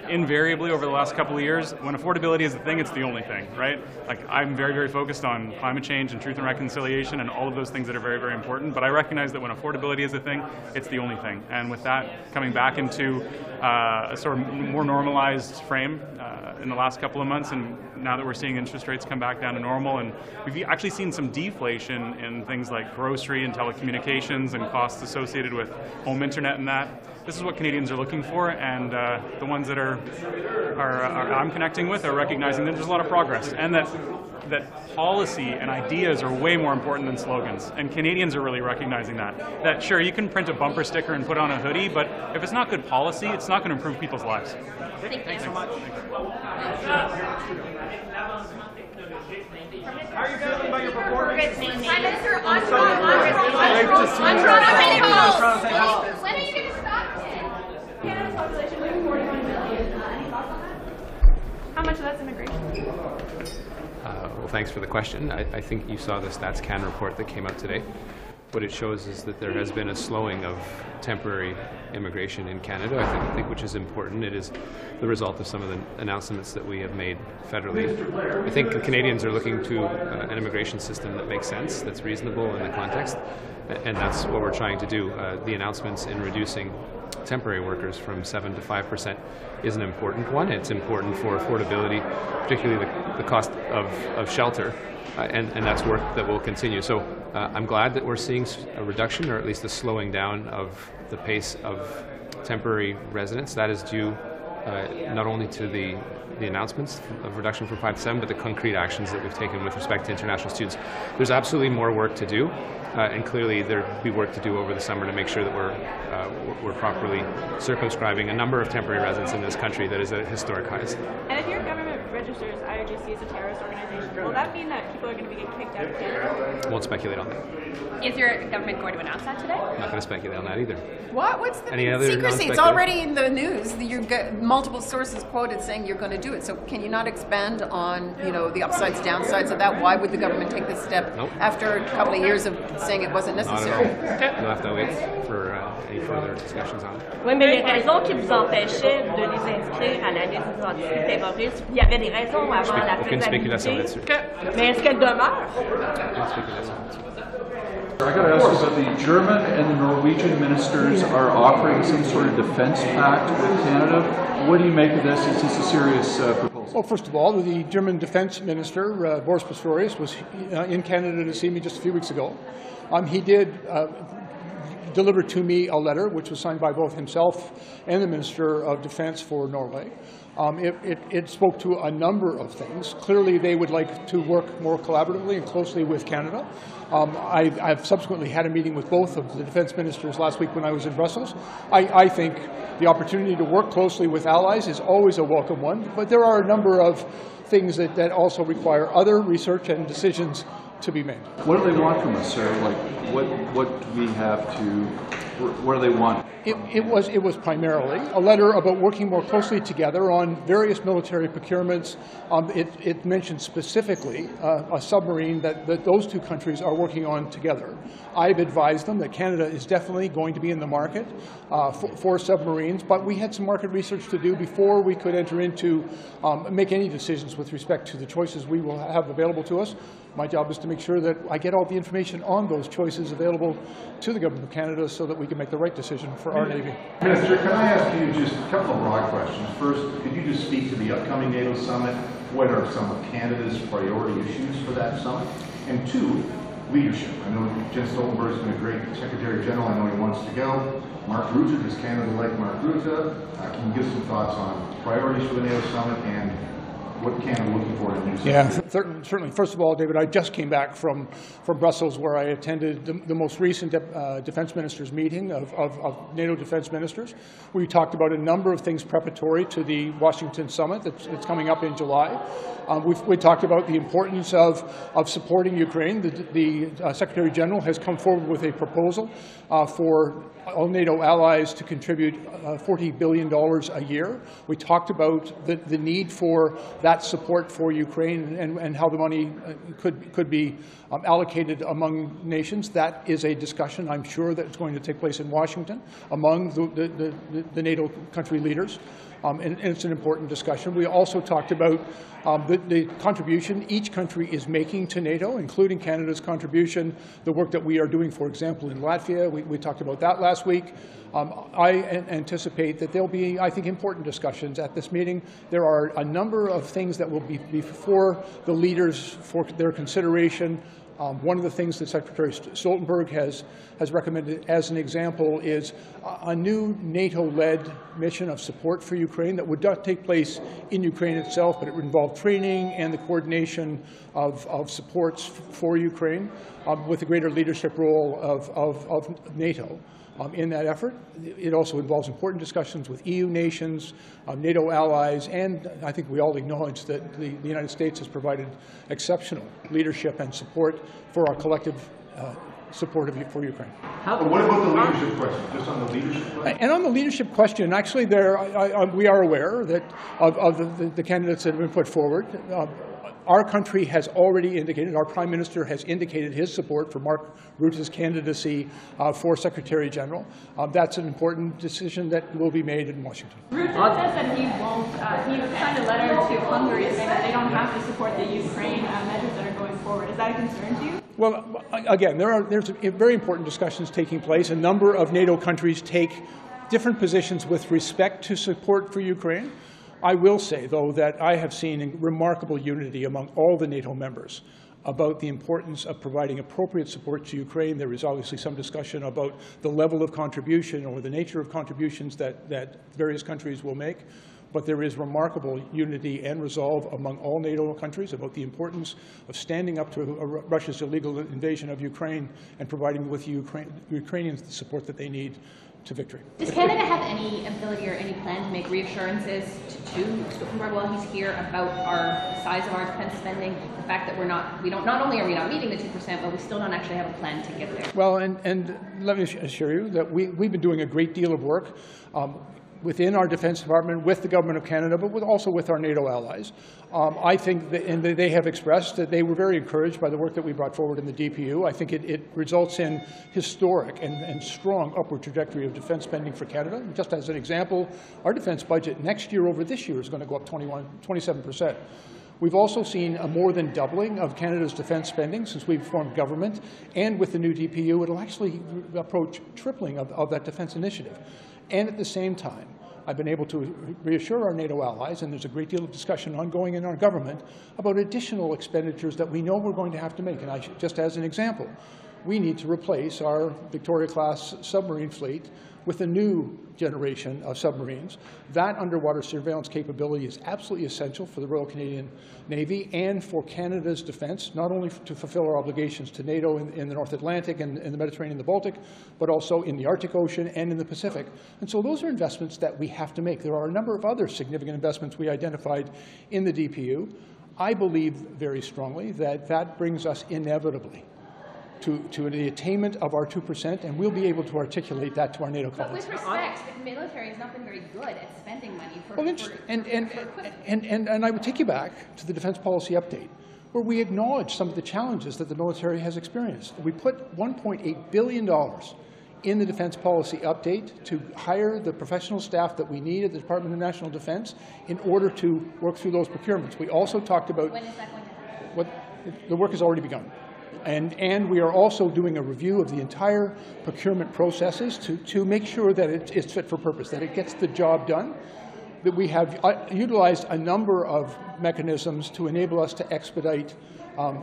Invariably over the last couple of years, when affordability is the thing, it's the only thing, right? I'm very, very focused on climate change and truth and reconciliation and all of those things that are very, very important, but I recognize that when affordability is the thing, it's the only thing. And with that coming back into a sort of more normalized frame in the last couple of months, and now that we're seeing interest rates come back down to normal, and we've actually seen some deflation in things like grocery and telecommunications and costs associated with home internet and that. This is what Canadians are looking for, and the ones that I'm connecting with are recognizing that there's a lot of progress, and that policy and ideas are way more important than slogans, and Canadians are really recognizing that. That sure, you can print a bumper sticker and put on a hoodie, but if it's not good policy, it's not going to improve people's lives. Thanks so much. How are you feeling about your performance? Prime Minister, on Toronto City Hall. When are you going to stop? Canada's population is 41 million. Any thoughts on that? How much of that's immigration? Well, thanks for the question. I think you saw the StatsCan report that came out today. What it shows is that there has been a slowing of temporary immigration in Canada, I think, which is important. It is the result of some of the announcements that we have made federally. I think Canadians are looking to an immigration system that makes sense, that's reasonable in the context, and that's what we're trying to do. The announcements in reducing temporary workers from 7% to 5% is an important one. It's important for affordability, particularly the cost of shelter, and that's work that will continue. So I'm glad that we're seeing a reduction, or at least a slowing down of the pace of temporary residents. That is due not only to the announcements of reduction from 5 to 7, but the concrete actions that we've taken with respect to international students. There's absolutely more work to do, and clearly there'll be work to do over the summer to make sure that we're properly circumscribing a number of temporary residents in this country that is at historic highs. And if your government registers IRGC as a terrorist organization, will that mean that people are going to be getting kicked out of Canada? I won't speculate on that. Is your government going to announce that today? I'm not going to speculate on that either. What's the secrecy? It's already in the news. You've got multiple sources quoted saying you're going to do it. So can you not expand on, the upsides, downsides of that? Why would the government take this step after a couple of years of saying it wasn't necessary? You'll have to wait for any further discussions on it. Oui, mais les raisons qui vous empêchaient de les inscrire à la liste des entités terroristes, il y avait des raisons avant la faisabilité. Mais est-ce qu'elles demeurent? I got to ask you about the German and the Norwegian ministers are offering some sort of defense pact with Canada. What do you make of this? Is this a serious proposal? Well, first of all, the German defense minister, Boris Pistorius, was in Canada to see me just a few weeks ago. He did deliver to me a letter, which was signed by both himself and the Minister of Defence for Norway. It spoke to a number of things. Clearly, they would like to work more collaboratively and closely with Canada. I've subsequently had a meeting with both of the defence ministers last week when I was in Brussels. I think the opportunity to work closely with allies is always a welcome one, but there are a number of things that also require other research and decisions to be made. What do they want from us, sir? Like, what do we have to? What do they want? It was primarily a letter about working more closely together on various military procurements. It mentioned specifically a submarine that those two countries are working on together. I've advised them that Canada is definitely going to be in the market for submarines, but we had some market research to do before we could enter into make any decisions with respect to the choices we will have available to us. My job is to make sure that I get all the information on those choices available to the Government of Canada so that we can make the right decision for our Navy. Minister, can I ask you just a couple of broad questions? First, could you just speak to the upcoming NATO summit? What are some of Canada's priority issues for that summit? And two, leadership. I know Jens Stoltenberg's been a great Secretary General. I know he wants to go. Mark Rutte, does Canada like Mark Rutte? Can you give some thoughts on priorities for the NATO summit and what Canada looking for in the new summit? Yeah, certainly. First of all, David, I just came back from Brussels, where I attended the most recent defense ministers meeting of NATO defense ministers. We talked about a number of things preparatory to the Washington summit that's coming up in July. We talked about the importance of supporting Ukraine. The Secretary General has come forward with a proposal for all NATO allies to contribute $40 billion a year. We talked about the need for that support for Ukraine and how the money could be allocated among nations. That is a discussion, I'm sure, that's going to take place in Washington among the NATO country leaders. And it's an important discussion. We also talked about the contribution each country is making to NATO, including Canada's contribution, the work that we are doing, for example, in Latvia. We talked about that last week. I anticipate that there'll be, I think, important discussions at this meeting. There are a number of things that will be before the leaders for their consideration. One of the things that Secretary Stoltenberg has recommended as an example is a new NATO-led mission of support for Ukraine that would not take place in Ukraine itself, but it would involve training and the coordination of supports for Ukraine with a greater leadership role of NATO. In that effort. It also involves important discussions with EU nations, NATO allies, and I think we all acknowledge that the United States has provided exceptional leadership and support for our collective support for Ukraine. What about the leadership question? Just on the leadership question? And on the leadership question, actually, we are aware that of the candidates that have been put forward. Our country has already indicated, our Prime Minister has indicated his support for Mark Rutte's candidacy for Secretary General. That's an important decision that will be made in Washington. Rutte says that he won't, he signed a letter to Hungary saying that they don't have to support the Ukraine measures that are going forward. Is that a concern to you? Well, again, there's very important discussions taking place. A number of NATO countries take different positions with respect to support for Ukraine. I will say, though, that I have seen remarkable unity among all the NATO members about the importance of providing appropriate support to Ukraine. There is obviously some discussion about the level of contribution or the nature of contributions that various countries will make. But there is remarkable unity and resolve among all NATO countries about the importance of standing up to Russia's illegal invasion of Ukraine and providing with Ukrainians the support that they need to victory. Does Canada have any ability or any plan to make reassurances to Stoltenberg while he's here about the size of our defense spending, the fact that not only are we not meeting the 2%, but we still don't actually have a plan to get there? Well, and let me assure you that we've been doing a great deal of work within our Defense Department, with the Government of Canada, but also with our NATO allies. I think that they have expressed that they were very encouraged by the work that we brought forward in the DPU. I think it results in historic and strong upward trajectory of defense spending for Canada. Just as an example, our defense budget next year over this year is going to go up 27%. We've also seen a more than doubling of Canada's defense spending since we've formed government, and with the new DPU, it'll actually approach tripling of that defense initiative. And at the same time, I've been able to reassure our NATO allies, and there's a great deal of discussion ongoing in our government, about additional expenditures that we know we're going to have to make. And just as an example, we need to replace our Victoria-class submarine fleet with a new generation of submarines. That underwater surveillance capability is absolutely essential for the Royal Canadian Navy and for Canada's defence, not only to fulfill our obligations to NATO in the North Atlantic and in the Mediterranean and the Baltic, but also in the Arctic Ocean and in the Pacific. And so those are investments that we have to make. There are a number of other significant investments we identified in the DPU. I believe very strongly that that brings us inevitably to the attainment of our 2%, and we'll be able to articulate that to our NATO colleagues. But with respect, the military has not been very good at spending money for And I would take you back to the Defence Policy Update, where we acknowledge some of the challenges that the military has experienced. We put $1.8 billion in the Defence Policy Update to hire the professional staff that we need at the Department of National Defence in order to work through those procurements. We also talked about when is that going to happen? The work has already begun. And we are also doing a review of the entire procurement processes to make sure that it's fit for purpose, that it gets the job done, that we have utilized a number of mechanisms to enable us to expedite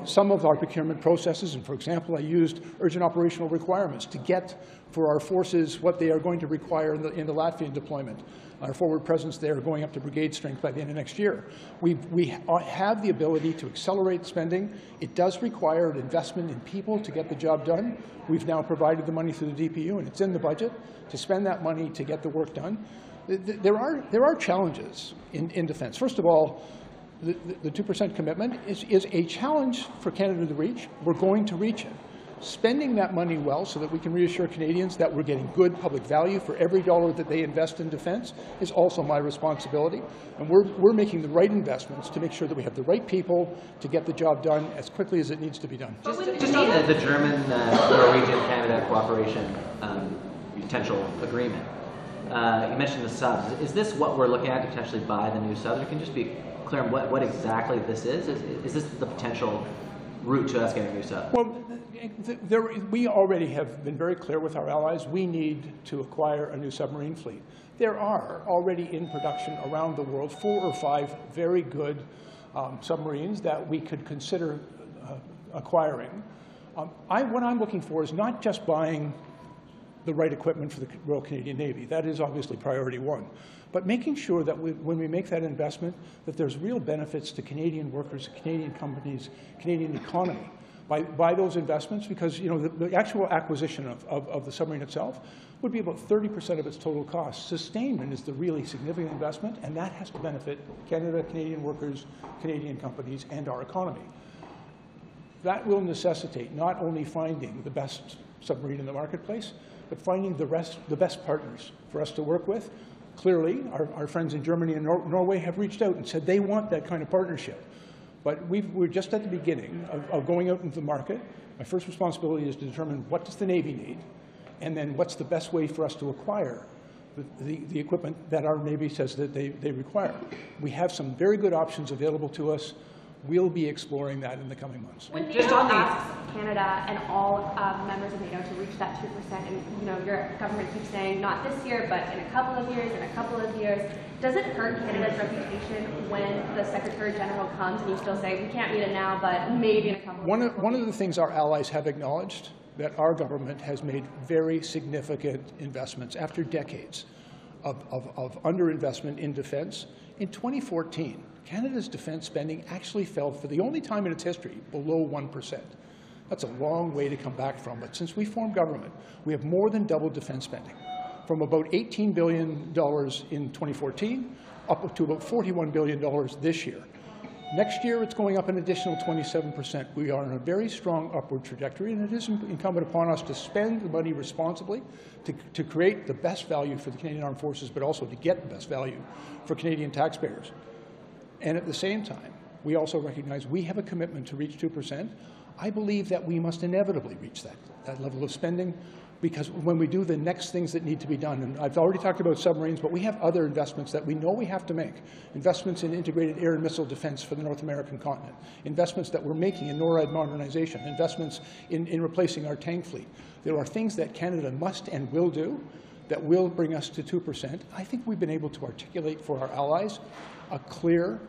some of our procurement processes. And for example, I used urgent operational requirements to get for our forces what they are going to require in the Latvian deployment. Our forward presence there going up to brigade strength by the end of next year. We have the ability to accelerate spending. It does require an investment in people to get the job done. We've now provided the money through the DPU, and it's in the budget to spend that money to get the work done. There are challenges in defence. First of all, the 2% commitment is a challenge for Canada to reach. We're going to reach it. Spending that money well so that we can reassure Canadians that we're getting good public value for every dollar that they invest in defence is also my responsibility. And we're making the right investments to make sure that we have the right people to get the job done as quickly as it needs to be done. Just on the German-Norwegian-Canada cooperation potential agreement, you mentioned the subs. Is this what we're looking at to potentially buy the new subs? Or can you just be clear on what exactly this is? Is this the potential route to us getting a new sub? Well, we already have been very clear with our allies. We need to acquire a new submarine fleet. There are already in production around the world 4 or 5 very good submarines that we could consider acquiring. What I'm looking for is not just buying the right equipment for the Royal Canadian Navy. That is obviously priority 1. But making sure that when we make that investment, that there's real benefits to Canadian workers, Canadian companies, Canadian economy by those investments, because the actual acquisition of the submarine itself would be about 30% of its total cost. Sustainment is the really significant investment, and that has to benefit Canada, Canadian workers, Canadian companies, and our economy. That will necessitate not only finding the best submarine in the marketplace, but finding the best partners for us to work with. Clearly, our friends in Germany and Norway have reached out and said they want that kind of partnership. But we're just at the beginning of going out into the market. My first responsibility is to determine what does the Navy need, and then what's the best way for us to acquire the equipment that our Navy says that they require. We have some very good options available to us. We'll be exploring that in the coming months. When NATO asks Canada and all members of NATO to reach that 2%, and your government keeps saying not this year, but in a couple of years, does it hurt Canada's reputation when the Secretary General comes and you still say we can't meet it now, but maybe in a couple of years? One of the things our allies have acknowledged that our government has made very significant investments after decades of underinvestment in defence. In 2014, Canada's defence spending actually fell for the only time in its history below 1%. That's a long way to come back from. But since we formed government, we have more than doubled defence spending, from about $18 billion in 2014 up to about $41 billion this year. Next year, it's going up an additional 27%. We are on a very strong upward trajectory, and it is incumbent upon us to spend the money responsibly to create the best value for the Canadian Armed Forces, but also to get the best value for Canadian taxpayers. And at the same time, we also recognize we have a commitment to reach 2%. I believe that we must inevitably reach that level of spending, because when we do the next things that need to be done, and I've already talked about submarines, but we have other investments that we know we have to make. Investments in integrated air and missile defense for the North American continent. Investments that we're making in NORAD modernization. Investments in replacing our tank fleet. There are things that Canada must and will do that will bring us to 2%. I think we've been able to articulate for our allies a clear,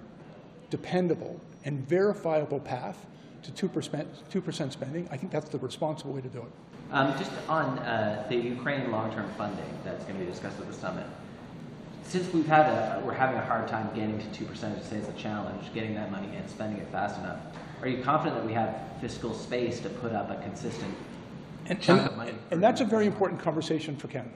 dependable, and verifiable path to 2% spending. I think that's the responsible way to do it. Just on the Ukraine long-term funding that's going to be discussed at the summit. Since we're having a hard time getting to 2%, to say it's a challenge, getting that money and spending it fast enough, are you confident that we have fiscal space to put up a consistent chunk of money? And that's a very important conversation for Canada.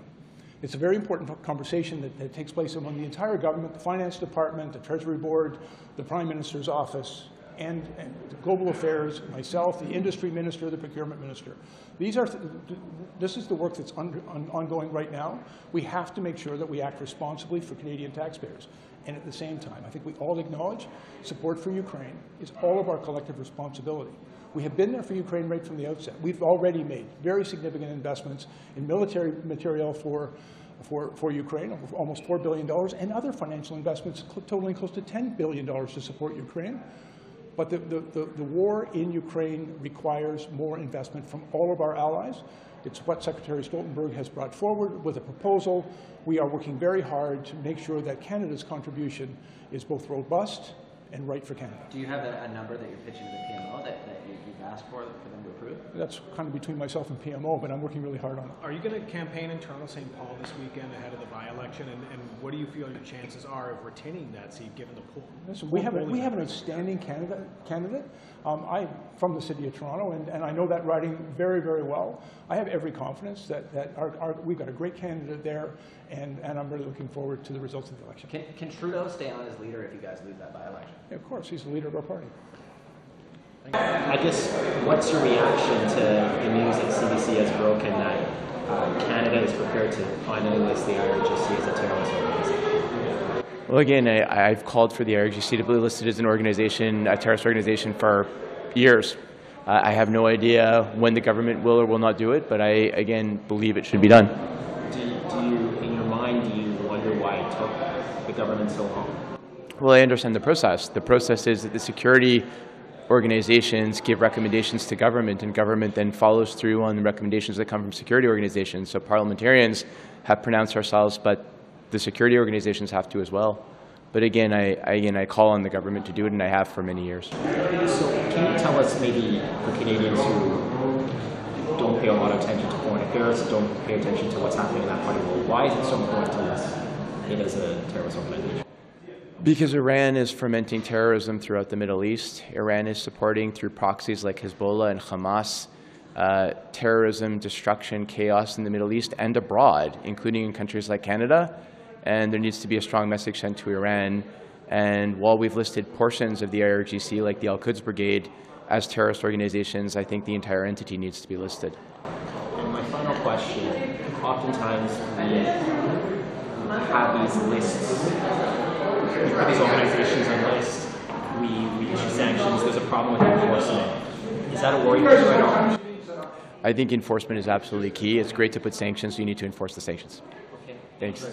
It's a very important conversation that takes place among the entire government, the Finance Department, the Treasury Board, the Prime Minister's office, and the Global Affairs, myself, the Industry Minister, the Procurement Minister. This is the work that's ongoing right now. We have to make sure that we act responsibly for Canadian taxpayers. And at the same time, I think we all acknowledge support for Ukraine is all of our collective responsibility. We have been there for Ukraine right from the outset. We've already made very significant investments in military material for Ukraine, almost $4 billion, and other financial investments totaling close to $10 billion to support Ukraine. But the war in Ukraine requires more investment from all of our allies. It's what Secretary Stoltenberg has brought forward with a proposal. We are working very hard to make sure that Canada's contribution is both robust and right for Canada. Do you have a number that you're pitching to the PMO that you've asked for them to approve? That's kind of between myself and PMO, but I'm working really hard on it. Are you going to campaign in Toronto St. Paul this weekend ahead of the by-election, and what do you feel your chances are of retaining that seat given the poll? Listen, we have an outstanding candidate. I'm from the City of Toronto, and I know that riding very, very well. I have every confidence that we've got a great candidate there, and I'm really looking forward to the results of the election. Can Trudeau stay on as leader if you guys lose that by-election? Yeah, of course, he's the leader of our party. I guess, what's your reaction to the news that CBC has broken that Canada is prepared to finally list the IRGC as a terrorist organization? Well, again, I've called for the IRGC to be listed as an organization, a terrorist organization, for years. I have no idea when the government will or will not do it, but I, again, believe it should be done. Do you, in your mind, do you wonder why it took the government so long? Well, I understand the process. The process is that the security organizations give recommendations to government, and government then follows through on the recommendations that come from security organizations. So parliamentarians have pronounced ourselves, but the security organizations have to as well. But again, I call on the government to do it, and I have for many years. So can you tell us, maybe for Canadians who don't pay a lot of attention to foreign affairs, don't pay attention to what's happening in that part of the world, why is it so important to list it as a terrorist organization? Because Iran is fomenting terrorism throughout the Middle East. Iran is supporting, through proxies like Hezbollah and Hamas, terrorism, destruction, chaos in the Middle East and abroad, including in countries like Canada. And there needs to be a strong message sent to Iran. And while we've listed portions of the IRGC, like the Al-Quds Brigade, as terrorist organizations, I think the entire entity needs to be listed. And my final question, oftentimes we have these lists. We put these organizations on lists, we issue sanctions, there's a problem with enforcement. Is that a worry for you at all? I think enforcement is absolutely key. It's great to put sanctions, so you need to enforce the sanctions. Okay. Thanks.